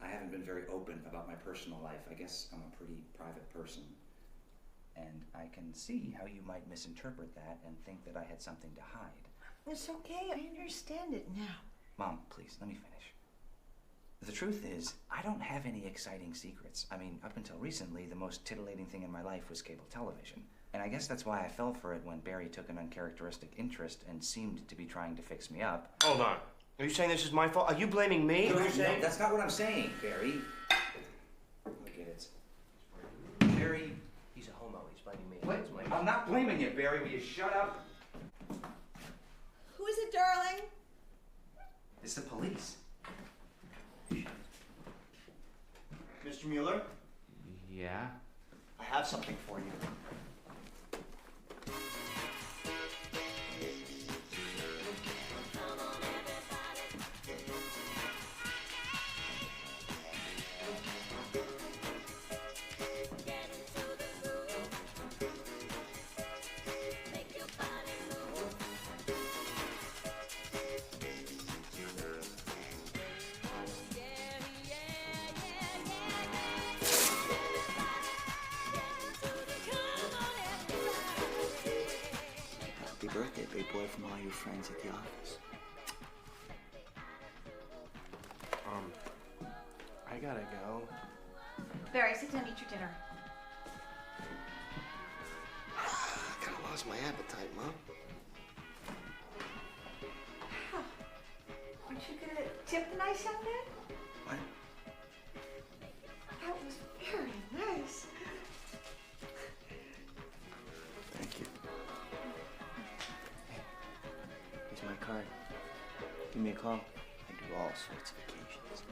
I haven't been very open about my personal life. I guess I'm a pretty private person. And I can see how you might misinterpret that and think that I had something to hide. It's okay. I understand it now. Mom, please, let me finish. The truth is, I don't have any exciting secrets. I mean, up until recently, the most titillating thing in my life was cable television. And I guess that's why I fell for it when Barry took an uncharacteristic interest and seemed to be trying to fix me up. Hold on. Are you saying this is my fault? Are you blaming me? No, that's not what I'm saying, Barry. Look at it. Barry... He's a homo. He's blaming me. What? I'm not blaming you, Barry. Will you shut up? Who is it, darling? It's the police. Mr. Mueller? Yeah? have something for you. Happy birthday, big boy, from all your friends at the office. I gotta go. Barry, sit down and eat your dinner. I kinda lost my appetite, Mom. Aren't you gonna tip the nice young man? What? That was very nice. Thank you. Here's my card. Give me a call. I do all sorts of occasions.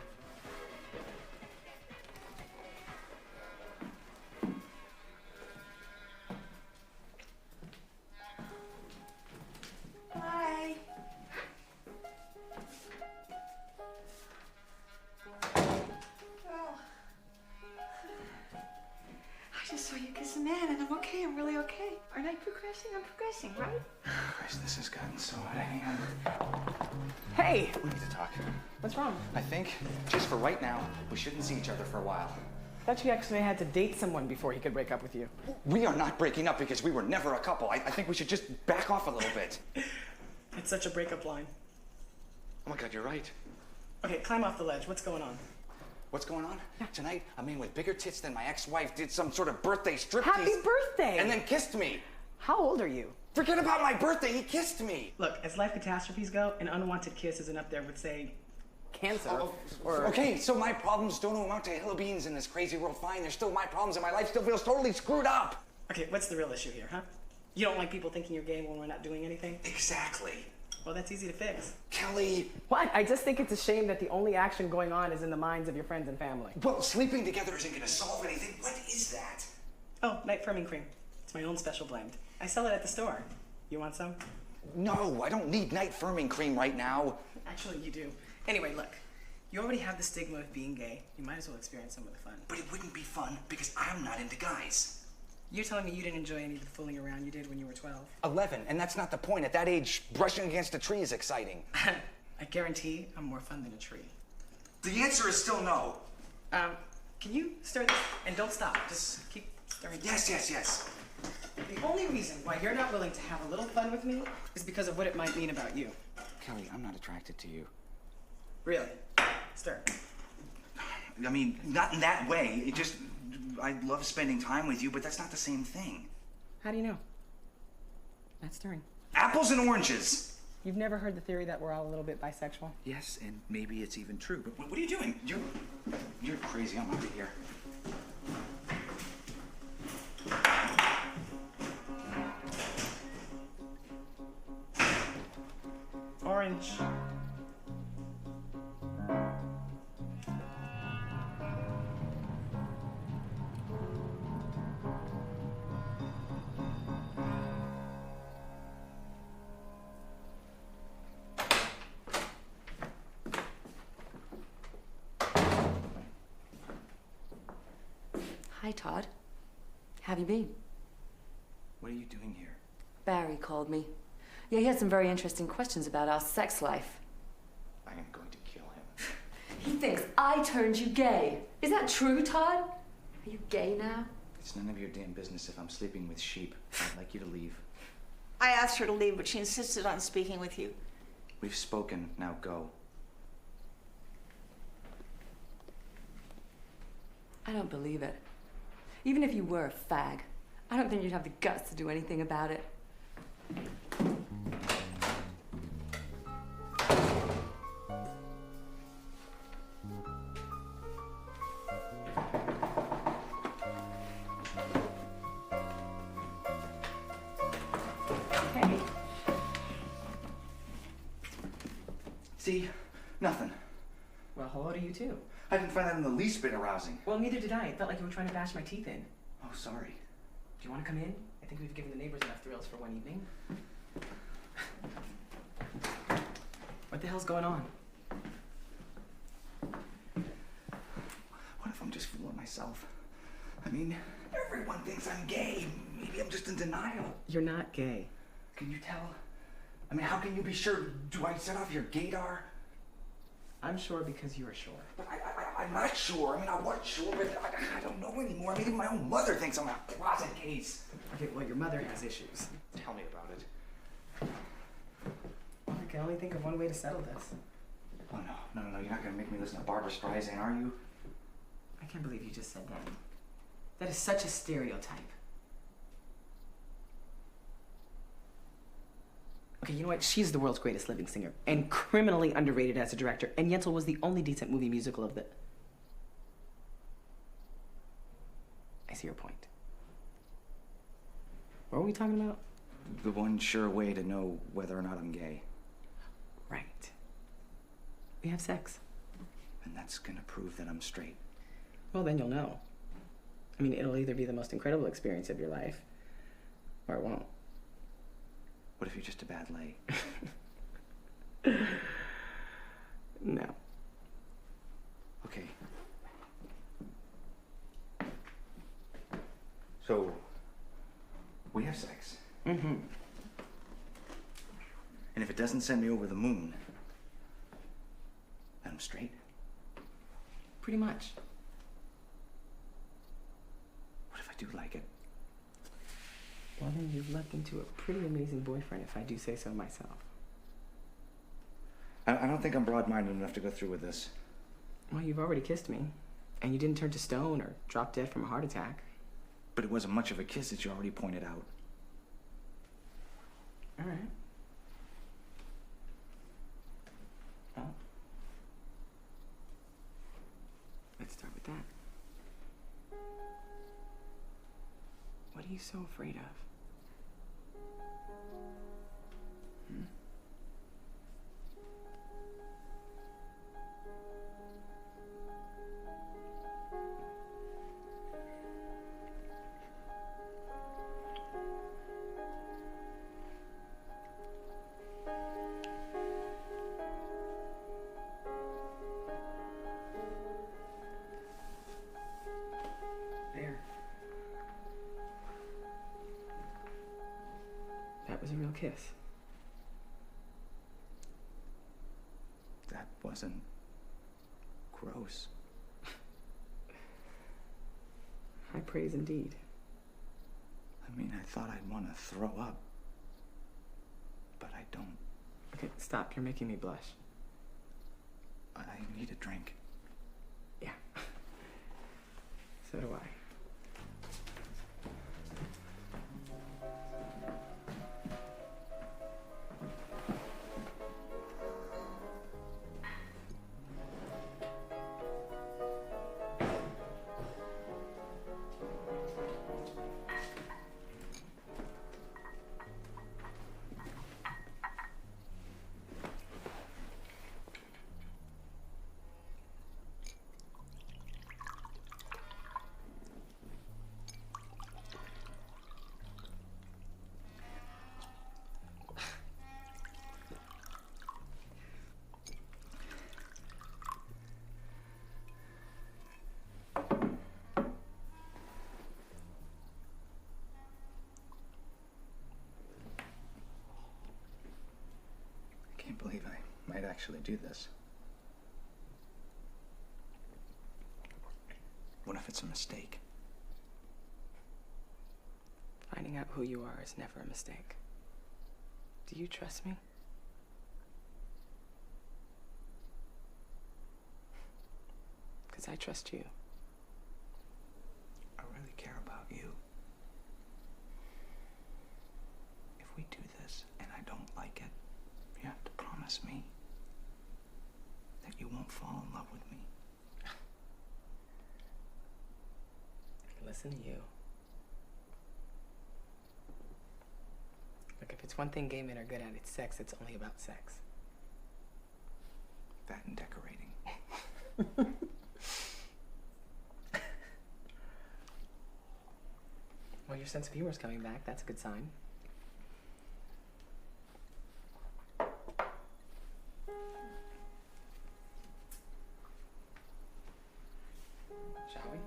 Bye. Well, I just saw you kiss a man and I'm okay. I'm really okay. Aren't I progressing? I'm progressing, right? Christ, this has gotten so out of hand. Hey! We need to talk. What's wrong? I think, just for right now, we shouldn't see each other for a while. I thought you actually had to date someone before he could break up with you. We are not breaking up because we were never a couple. I think we should just back off a little bit. It's such a breakup line. Oh my God, you're right. Okay, climb off the ledge. What's going on? What's going on? Tonight, a man with bigger tits than my ex-wife did some sort of birthday striptease. Happy birthday! And then kissed me. How old are you? Forget about my birthday, he kissed me. Look, as life catastrophes go, an unwanted kiss isn't up there with, say, cancer or... Okay, so my problems don't amount to hill of beans in this crazy world. Fine, they're still my problems and my life still feels totally screwed up. Okay, what's the real issue here, huh? You don't like people thinking you're gay when we're not doing anything? Exactly. Well, that's easy to fix. Kelly. What? I just think it's a shame that the only action going on is in the minds of your friends and family. Well, sleeping together isn't gonna solve anything. What is that? Oh, night firming cream. It's my own special blend. I sell it at the store. You want some? No, I don't need night firming cream right now. Actually, you do. Anyway, look. You already have the stigma of being gay. You might as well experience some of the fun. But it wouldn't be fun because I'm not into guys. You're telling me you didn't enjoy any of the fooling around you did when you were 12? 11, and that's not the point. At that age, brushing against a tree is exciting. I guarantee I'm more fun than a tree. The answer is still no. Can you stir this? And don't stop. Just keep stirring. Yes, yes, yes. The only reason why you're not willing to have a little fun with me is because of what it might mean about you. Kelly, I'm not attracted to you. Really? Stir. I mean, not in that way. It just, I love spending time with you, but that's not the same thing. How do you know? Not stirring. Apples and oranges. You've never heard the theory that we're all a little bit bisexual? Yes, and maybe it's even true. But what are you doing? You're crazy. I'm out of here. Orange. Hi, Todd. How have you been? What are you doing here? Barry called me. Yeah, he had some very interesting questions about our sex life. I am going to kill him. He thinks I turned you gay. Is that true, Todd? Are you gay now? It's none of your damn business if I'm sleeping with sheep. I'd like you to leave. I asked her to leave, but she insisted on speaking with you. We've spoken. Now go. I don't believe it. Even if you were a fag, I don't think you'd have the guts to do anything about it. Hey. See? Nothing. Well, hello to you too. I didn't find that in the least bit arousing. Well, neither did I. It felt like you were trying to bash my teeth in. Oh, sorry. Do you want to come in? I think we've given the neighbors enough thrills for one evening. What the hell's going on? What if I'm just fooling myself? I mean, everyone thinks I'm gay. Maybe I'm just in denial. You're not gay. Can you tell? I mean, how can you be sure? Do I set off your gaydar? I'm sure because you're sure. But I'm not sure. I mean, I was sure, but I don't know anymore. I mean, even my own mother thinks I'm a closet case. Okay, well, your mother has issues. Tell me about it. Well, I can only think of one way to settle this. Oh, no. You're not going to make me listen to Barbra Streisand, are you? I can't believe you just said that. That is such a stereotype. Okay, you know what? She's the world's greatest living singer and criminally underrated as a director. And Yentl was the only decent movie musical of the... I see your point. What were we talking about? The one sure way to know whether or not I'm gay. Right. We have sex. And that's going to prove that I'm straight. Well, then you'll know. I mean, it'll either be the most incredible experience of your life, or it won't. What if you're just a bad lay? No. Okay. So, we have sex. Mm-hmm. And if it doesn't send me over the moon, then I'm straight. Pretty much. What if I do like it? Well, then you've leapt into a pretty amazing boyfriend, if I do say so myself. I don't think I'm broad-minded enough to go through with this. Well, you've already kissed me, and you didn't turn to stone or drop dead from a heart attack. But it wasn't much of a kiss, as you already pointed out. All right. Well, let's start with that. What are you so afraid of? Hmm? There. That was a real kiss. That wasn't gross. High praise indeed. I mean, I thought I'd want to throw up. But I don't. Okay, stop. You're making me blush. I need a drink. Yeah. So do I. I can't believe I might actually do this. What if it's a mistake? Finding out who you are is never a mistake. Do you trust me? Because I trust you. I really care about you. If we do this and I don't like it, you have to promise me that you won't fall in love with me. Listen to you. Look, if it's one thing gay men are good at, it's sex. It's only about sex. That and decorating. your sense of humor is coming back. That's a good sign. Shall we?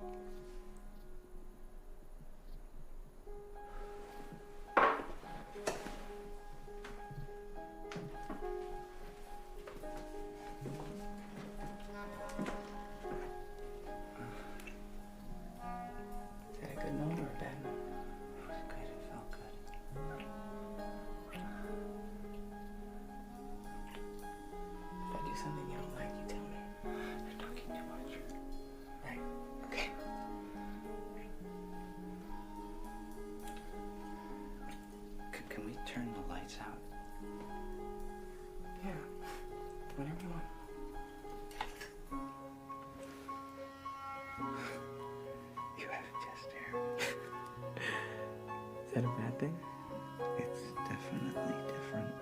Is that a good moment or a bad moment? It was good. It felt good. If I do something you don't like, you tell me. You're talking too much. Right. Okay. Can we turn the lights out? Yeah. Whenever you want. You have chest hair. Is that a bad thing? It's definitely different.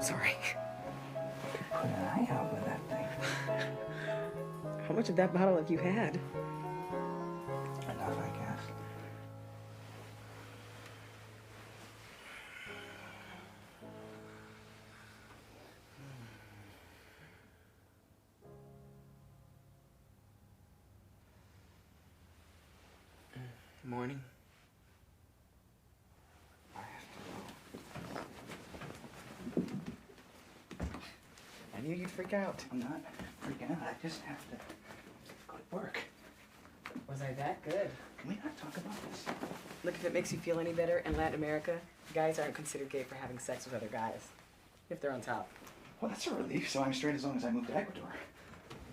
Sorry. Put an eye out with that thing. How much of that bottle have you had? Enough, I guess. Morning. I knew you'd freak out. I'm not freaking out. I just have to go to work. Was I that good? Can we not talk about this? Look, if it makes you feel any better, in Latin America, guys aren't considered gay for having sex with other guys. If they're on top. Well, that's a relief, so I'm straight as long as I move to Ecuador.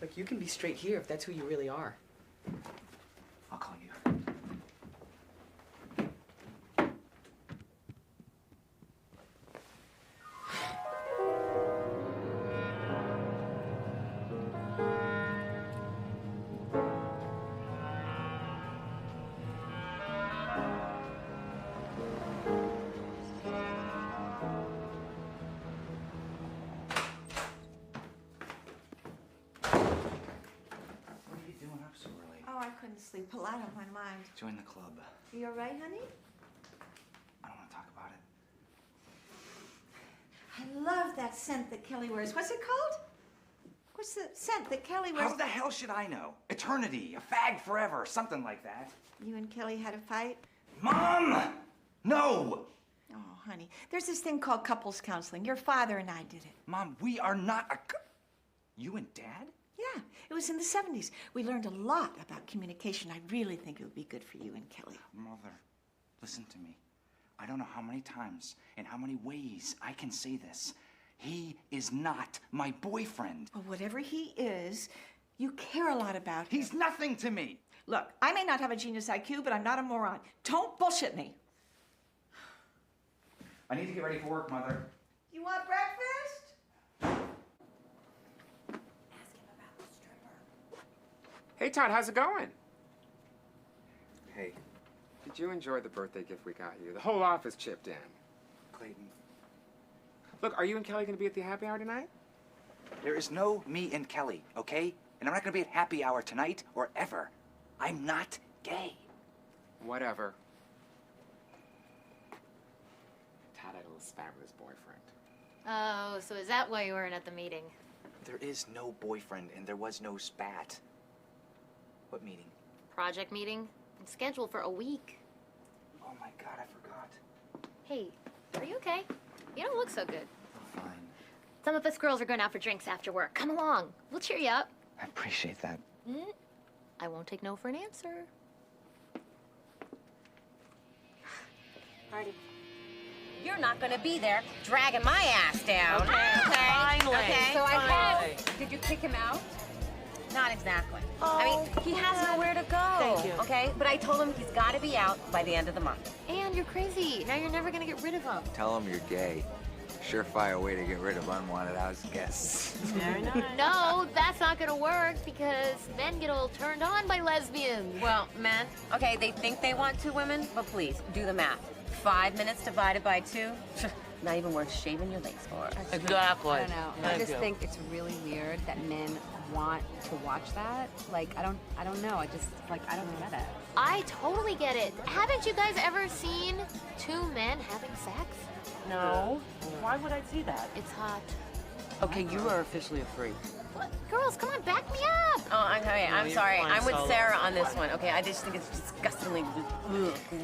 Look, you can be straight here if that's who you really are. I'll call you. What are you doing up so early? Oh, I couldn't sleep. A lot on my mind. Join the club. You all right, honey? I don't want to talk about it. I love that scent that Kelly wears. What's it called? What's the scent that Kelly wears? How the hell should I know? Eternity, a fag forever, something like that. You and Kelly had a fight? Mom! No! Oh, honey, there's this thing called couples counseling. Your father and I did it. Mom, we are not a You and Dad? Yeah, it was in the 70s. We learned a lot about communication. I really think it would be good for you and Kelly. Mother, listen to me. I don't know how many times and how many ways I can say this. He is not my boyfriend. Well, whatever he is, you care a lot about him. He's nothing to me. Look, I may not have a genius IQ, but I'm not a moron. Don't bullshit me. I need to get ready for work, Mother. You want breakfast? Hey, Todd, how's it going? Hey, did you enjoy the birthday gift we got you? The whole office chipped in. Clayton. Look, are you and Kelly going to be at the happy hour tonight? There is no me and Kelly, okay? And I'm not gonna be at happy hour tonight or ever. I'm not gay. Whatever. Todd had a little spat with his boyfriend. Oh, so is that why you weren't at the meeting? There is no boyfriend and there was no spat. What meeting? Project meeting? It's scheduled for a week. Oh my God, I forgot. Hey, are you okay? You don't look so good. Fine. Some of us girls are going out for drinks after work. Come along. We'll cheer you up. I appreciate that. I won't take no for an answer. Marty, you're not gonna be there dragging my ass down. Okay, finally, Okay, so finally. I had. Did you kick him out? Not exactly. I mean, he has nowhere to go. Thank you. Okay, but I told him he's got to be out by the end of the month. And you're crazy. Now you're never going to get rid of him. Tell them you're gay. Surefire way to get rid of unwanted house guests. Very nice. No, that's not going to work because men get all turned on by lesbians. Well, men, okay, they think they want 2 women, but please, do the math. 5 minutes divided by 2? not even worth shaving your legs for. Exactly. I don't know. I Thank just you. think it's really weird that men want to watch that. Like, I don't know. I just, like, I don't get it. I totally get it. Haven't you guys ever seen two men having sex? No. Why would I see that? It's hot. Okay, you are officially a freak. What? Girls, come on, back me up. Oh, okay, No, I'm you're sorry. fine, I'm with Solo. Sarah on this one, okay? I just think it's disgustingly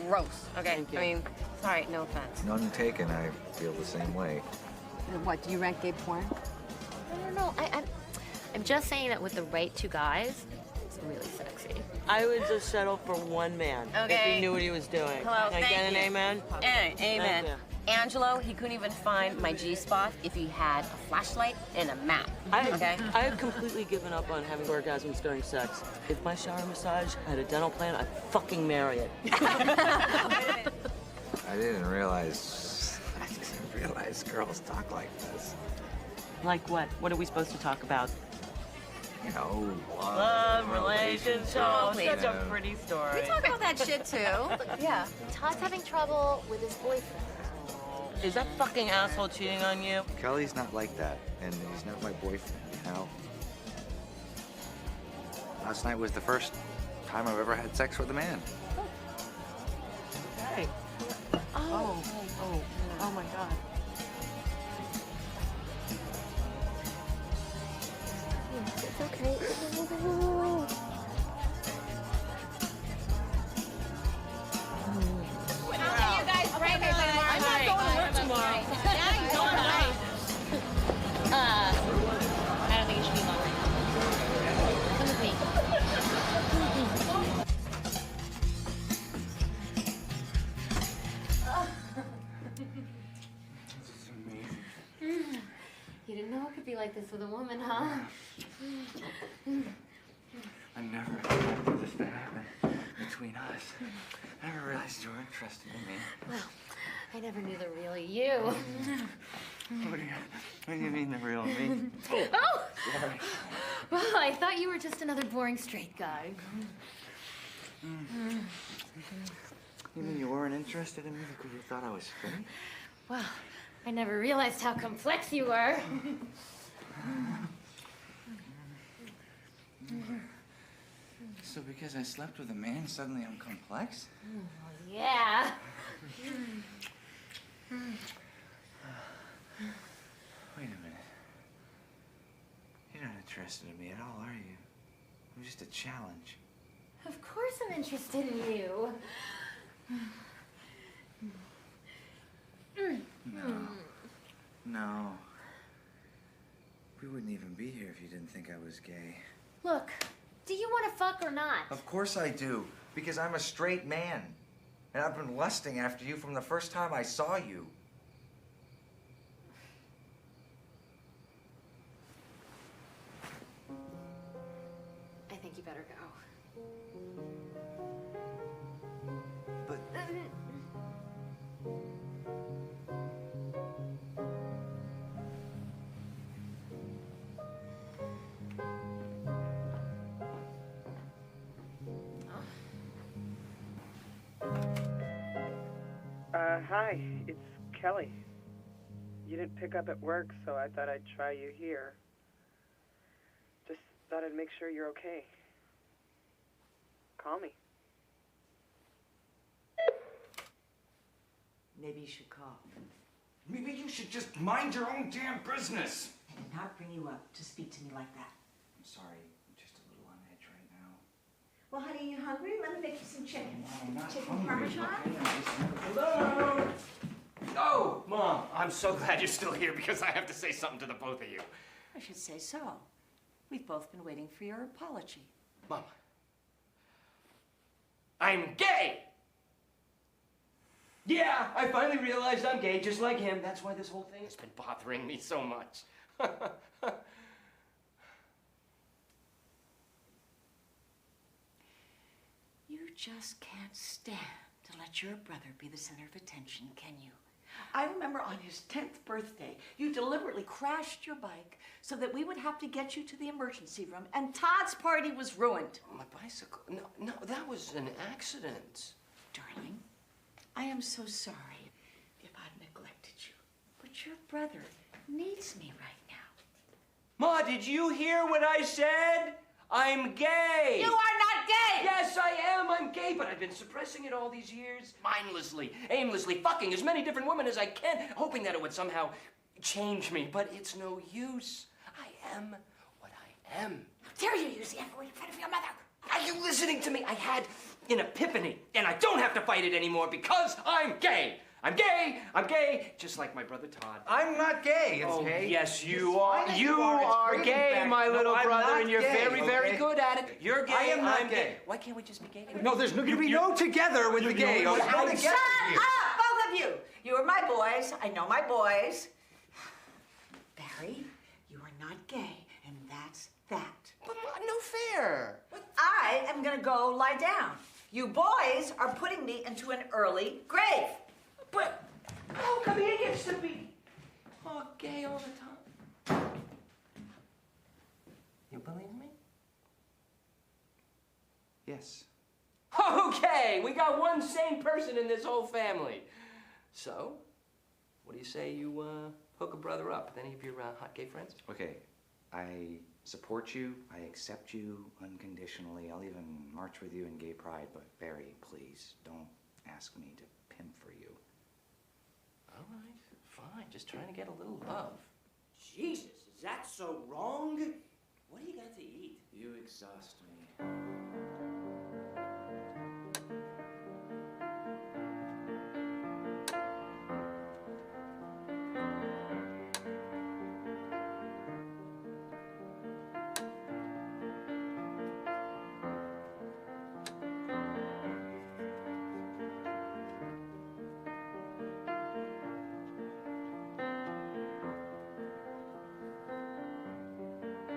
gross, okay? Thank you. I mean, sorry, no offense. None taken. I feel the same way. What, do you rent gay porn? No. I'm just saying that with the right two guys, it's really sexy. I would just settle for one man if Okay. he knew what he was doing. Hello, Can I thank get an you. amen? Amen. Thank you. Angelo, he couldn't even find my G-spot if he had a flashlight and a map, okay? I have completely given up on having orgasms during sex. If my shower massage had a dental plan, I'd fucking marry it. I didn't realize girls talk like this. Like what? What are we supposed to talk about? You know, Love, relationships. Oh, Such please. a pretty story. We talk about that shit too. Yeah. Todd's having trouble with his boyfriend. Is that fucking asshole cheating on you? Kelly's not like that, and he's not my boyfriend, you know? Last night was the first time I've ever had sex with a man. Hey. Oh my God. It's okay. You guys break it tomorrow. I'm not going to work tomorrow. Yeah, you're going right. I don't think it should be longer. Come with me. You didn't know it could be like this with a woman, huh? I never expected this to happen between us. I never realized you were interested in me. Well, I never knew the real you. What do you mean the real me? Oh! Sorry. Well, I thought you were just another boring straight guy. You mean you weren't interested in me because you thought I was straight? Well, I never realized how complex you were. So because I slept with a man, suddenly I'm complex? Yeah. Wait a minute. You're not interested in me at all, are you? I'm just a challenge. Of course I'm interested in you. No. We wouldn't even be here if you didn't think I was gay. Look, do you want to fuck or not? Of course I do, because I'm a straight man. And I've been lusting after you from the first time I saw you. I think you better go. But Hi, it's Kelly. You didn't pick up at work, so I thought I'd try you here. Just thought I'd make sure you're okay. Call me. Maybe you should call. maybe you should just mind your own damn business. I did not bring you up to speak to me like that. I'm sorry, I'm just a little on edge right now. Well, honey, you hungry? Let me make you some chicken. I'm not Chicken hungry. parmesan? Hello? Oh, Mom, I'm so glad you're still here because I have to say something to the both of you. I should say so. We've both been waiting for your apology. Mom, I'm gay! Yeah, I finally realized I'm gay just like him. That's why this whole thing has been bothering me so much. You just can't stand to let your brother be the center of attention, can you? I remember on his 10th birthday, you deliberately crashed your bike so that we would have to get you to the emergency room, and Todd's party was ruined. My bicycle? No, that was an accident. Darling, I am so sorry if I've neglected you. But your brother needs me right now. Ma, did you hear what I said? I'm gay. You are not gay! Yes, I am. I'm gay, but I've been suppressing it all these years, mindlessly, aimlessly, fucking as many different women as I can, hoping that it would somehow change me. But it's no use. I am what I am. How dare you use the F-word in front of your mother? Are you listening to me? I had an epiphany, and I don't have to fight it anymore because I'm gay. I'm gay. I'm gay, just like my brother Todd. I'm not gay. It's gay. Yes, you are. You are gay, my little brother, and you're very, very good at it. You're gay. I am not I'm gay. Why can't we just be gay? No, there's going to be no together with the gay. Shut up, both of you. You are my boys. I know my boys. Barry, you are not gay, and that's that. But no fair. I am going to go lie down. You boys are putting me into an early grave. But how come he gets to be gay all the time? You believe me? Yes. Okay, we got one sane person in this whole family. So, what do you say you hook a brother up with any of your hot gay friends? Okay, I support you. I accept you unconditionally. I'll even march with you in gay pride. But Barry, please don't ask me to pimp for you. All right, fine. Just trying to get a little love. Jesus, is that so wrong? What do you got to eat? You exhaust me.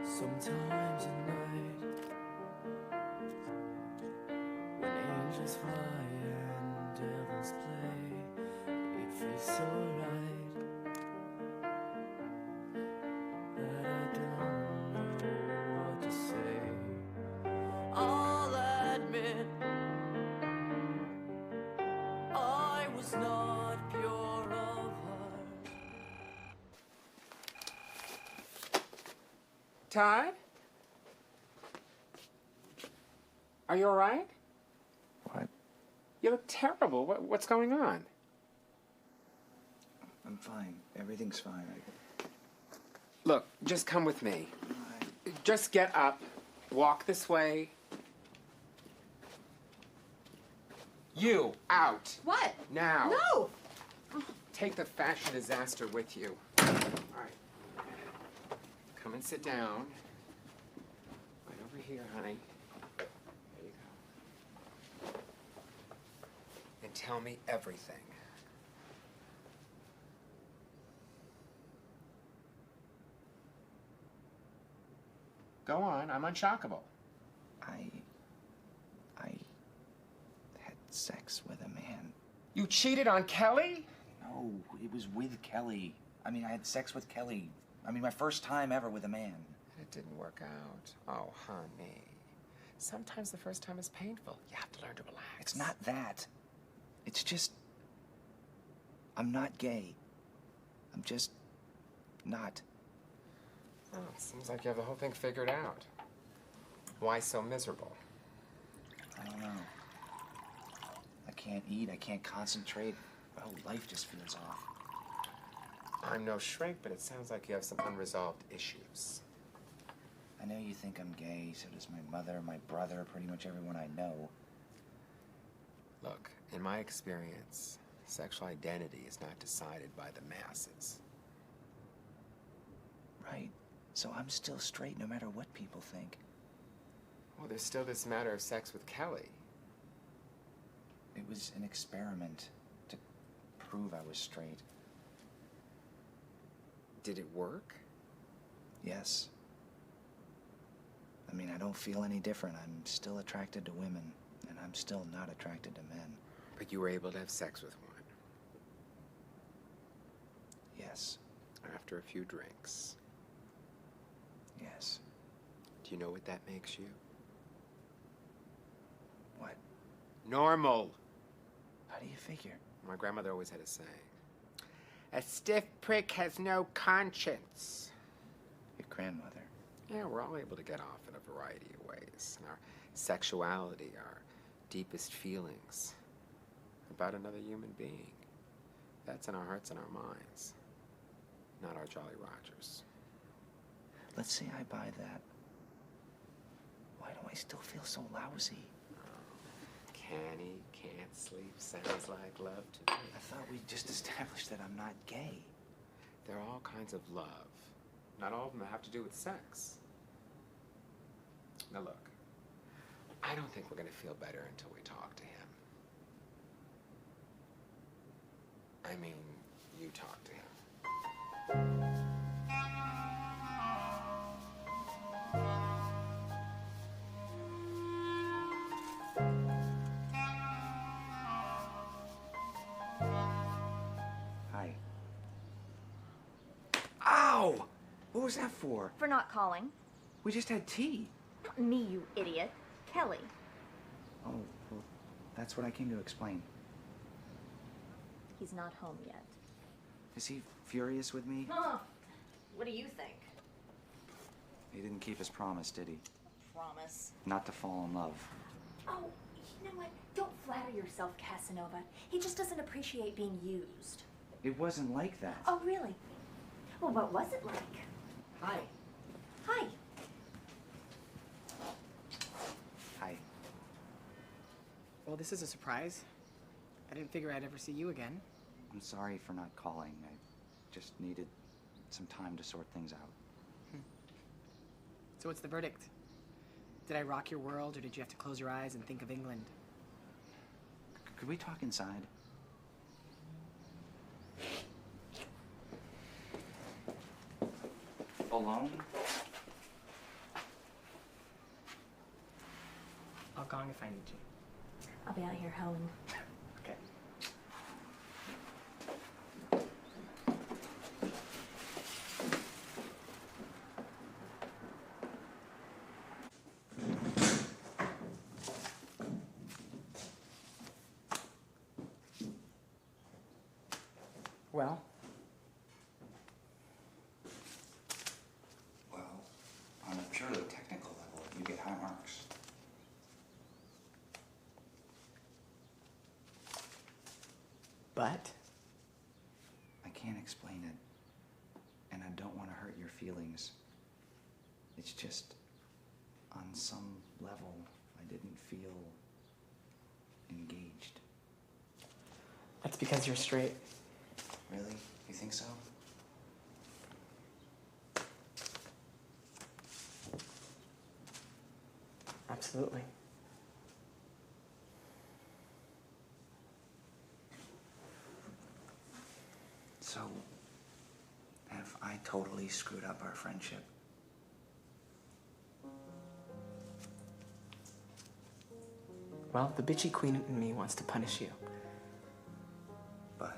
Sometimes at night, when angels fly and devils play, it feels so right that I don't know what to say. I'll admit I was not pure of heart. Todd? Are you all right? What? You look terrible. What's going on? I'm fine. Everything's fine. Look, just come with me. Just get up, walk this way. You, out. What? Now. No! Take the fashion disaster with you. All right. Come and sit down. Right over here, honey. There you go. And tell me everything. Go on, I'm unshockable. I had sex with a man. You cheated on Kelly? No, it was with Kelly. I mean, I had sex with Kelly. I mean, my first time ever with a man. It didn't work out. Oh, honey. Sometimes the first time is painful. You have to learn to relax. It's not that. It's just... I'm not gay. I'm just... not. Oh, it seems like you have the whole thing figured out. Why so miserable? I don't know. I can't eat. I can't concentrate. My whole life just feels off. I'm no shrink, but it sounds like you have some unresolved issues. I know you think I'm gay, so does my mother, my brother, pretty much everyone I know. Look, in my experience, sexual identity is not decided by the masses. Right. So I'm still straight no matter what people think. Well, there's still this matter of sex with Kelly. It was an experiment to prove I was straight. Did it work? Yes. I mean, I don't feel any different. I'm still attracted to women, and I'm still not attracted to men. But you were able to have sex with one? Yes. After a few drinks? Yes. Do you know what that makes you? What? Normal. How do you figure? My grandmother always had a saying. A stiff prick has no conscience. Your grandmother. Yeah, we're all able to get off in a variety of ways. And our sexuality, our deepest feelings about another human being. That's in our hearts and our minds, not our Jolly Rogers. Let's say I buy that. Why do I still feel so lousy? Canny, can't sleep, sounds like love to me. I thought we just established that I'm not gay. There are all kinds of love. Not all of them have to do with sex. Now look, I don't think we're gonna feel better until we talk to him. I mean, you talk to him. Hi. Ow! What was that for? For not calling. We just had tea. Not me, you idiot. Kelly. Oh, well, that's what I came to explain. He's not home yet. Is he furious with me? Huh. What do you think? He didn't keep his promise, did he? Promise. Not to fall in love. Oh, you know what? Don't flatter yourself, Casanova. He just doesn't appreciate being used. It wasn't like that. Oh, really? Well, what was it like? Hi. Hi. Hi. Well, this is a surprise. I didn't figure I'd ever see you again. I'm sorry for not calling. I just needed some time to sort things out. So what's the verdict? Did I rock your world, or did you have to close your eyes and think of England? Could we talk inside? Alone? I'll gong if I need you. I'll be out here hoeing. Okay. Well? Well, on a purely technical level, you get high marks. But? I can't explain it, and I don't want to hurt your feelings. It's just, on some level, I didn't feel engaged. That's because you're straight. Really? You think so? Absolutely. So, have I totally screwed up our friendship? Well, the bitchy queen in me wants to punish you. But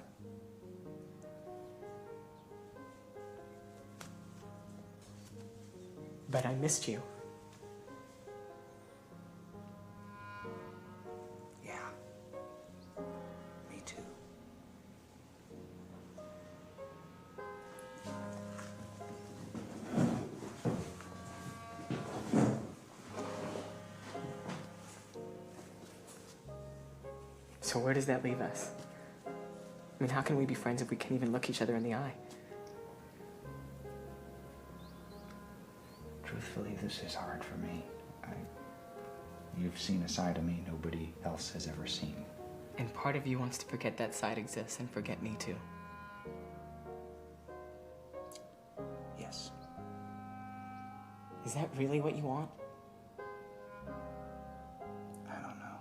But I missed you. yeah. Me too. So where does that leave us? I mean, how can we be friends if we can't even look each other in the eye? Truthfully, this is hard for me. You've seen a side of me nobody else has ever seen. And part of you wants to forget that side exists and forget me too. Yes. Is that really what you want? I don't know.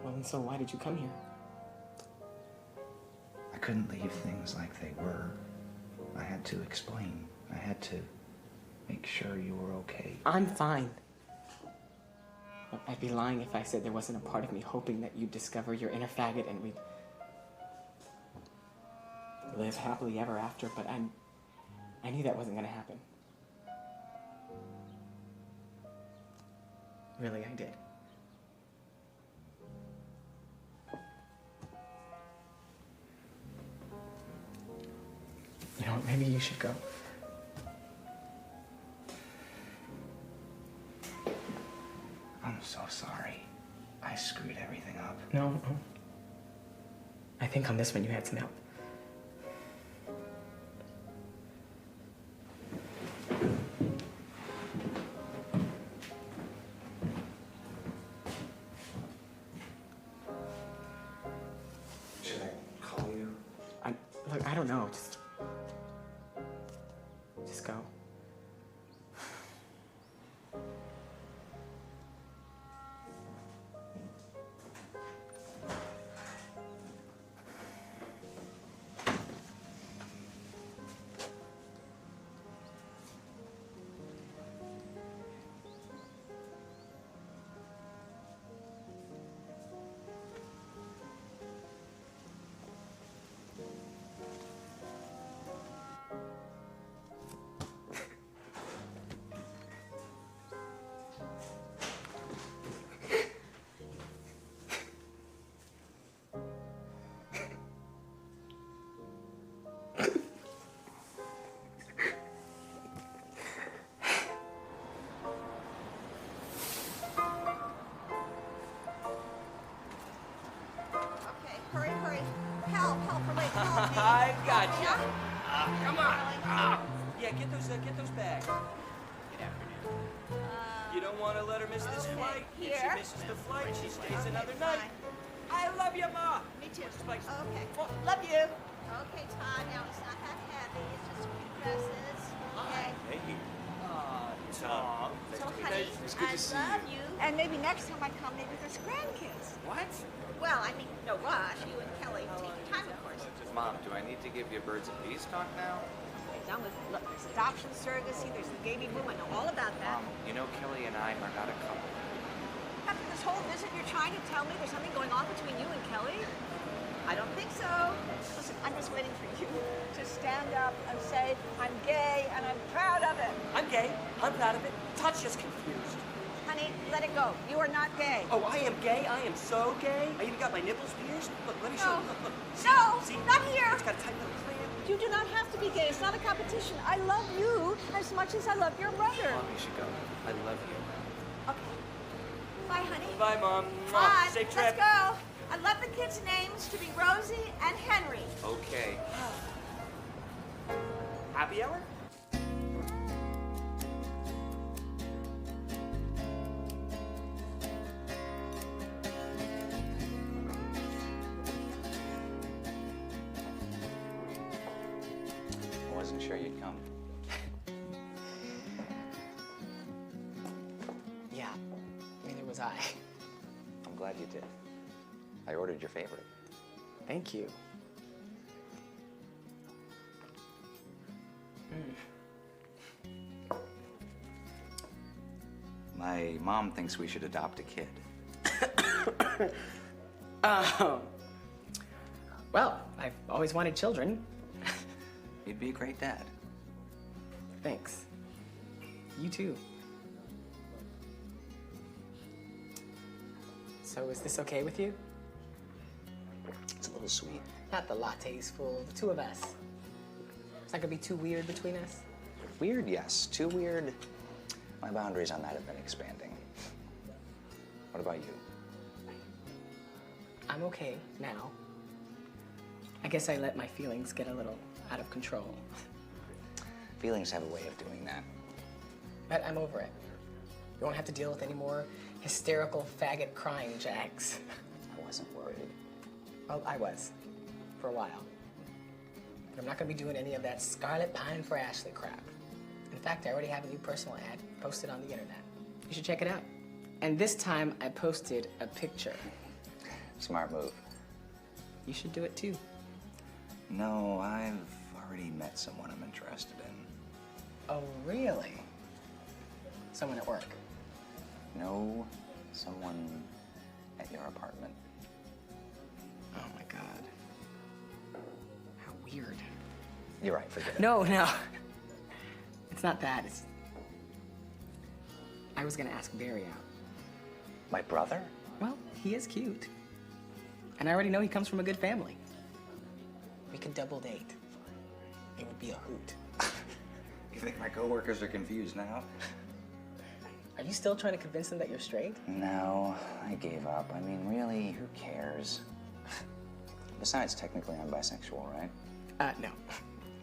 Well, and so why did you come here? I couldn't leave things like they were. I had to explain. I had to make sure you were okay. I'm fine. Look, I'd be lying if I said there wasn't a part of me hoping that you'd discover your inner faggot and we'd live happily ever after, but I knew that wasn't gonna happen. Really, I did. maybe you should go. I'm so sorry. I screwed everything up. No. I think on this one you had some help. Should I call you? Look, I don't know. Just go. Hurry, hurry. Help, we're late. Help. I got you. Yeah? Come on. Yeah, get those bags. Good afternoon. You don't want to let her miss this flight. If Here. she misses the flight, she stays another night. I love you, Ma. Me too. Like, Okay. Love you. Okay, Todd. Now it's not that heavy. It's just a few dresses. Okay. Hey. Tom. So, honey, I love you. And maybe next time I come, maybe there's grandkids. What? Well, I mean, no rush. You and Kelly take your time, of course. Mom, do I need to give you birds and bees talk now? They're done with, look, there's adoption surrogacy, there's the baby boom. I know all about that. You know Kelly and I are not a couple. After this whole visit, you're trying to tell me there's something going on between you and Kelly? I don't think so. Listen, I'm just waiting for you to stand up and say, I'm gay and I'm proud of it. I'm gay. I'm proud of it. Todd's just confused. Honey, let it go. You are not gay. Oh, I am gay. I am so gay. I even got my nipples pierced. Look, let me show you. Look. No, See? not here. It's got a tight little clamp. You do not have to be gay. It's not a competition. I love you as much as I love your brother. Mom, you should go. I love you. Okay. Bye, honey. Bye, Mom. Bye. Safe trip. Let's go. I love the kids' names to be Rosie and Henry. Okay. Happy hour? I wasn't sure you'd come. Yeah, neither was I. I'm glad you did. I ordered your favorite. Thank you. My mom thinks we should adopt a kid. Well, I've always wanted children. You'd be a great dad. Thanks. You too. So is this okay with you? It's a little sweet. Not the lattes full, the two of us. It's not gonna be too weird between us? Weird, yes. Too weird. My boundaries on that have been expanding. What about you? I'm okay now. I guess I let my feelings get a little out of control. Feelings have a way of doing that. But I'm over it. You won't have to deal with any more hysterical faggot crying jags. I wasn't worried. Well, I was. For a while. But I'm not gonna be doing any of that Scarlet Pine for Ashley crap. In fact, I already have a new personal ad posted on the internet. You should check it out. And this time, I posted a picture. Smart move. You should do it too. No, I've already met someone I'm interested in. Oh, really? Someone at work? No, someone at your apartment. Oh my God. How weird. You're right, forget it. No. It's not that. It's... I was gonna ask Barry out. My brother? Well, he is cute. And I already know he comes from a good family. We could double date. It would be a hoot. You think my coworkers are confused now? Are you still trying to convince them that you're straight? No, I gave up. I mean, really, who cares? Besides, technically, I'm bisexual, right? No.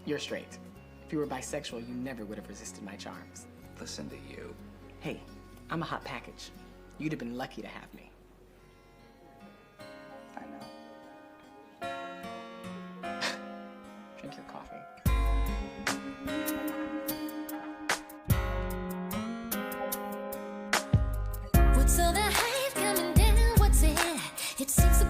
You're straight. If you were bisexual, you never would have resisted my charms. Listen to you. Hey, I'm a hot package. You'd have been lucky to have me. I know. Drink your coffee. What's all the hype coming down? What's it? It seems so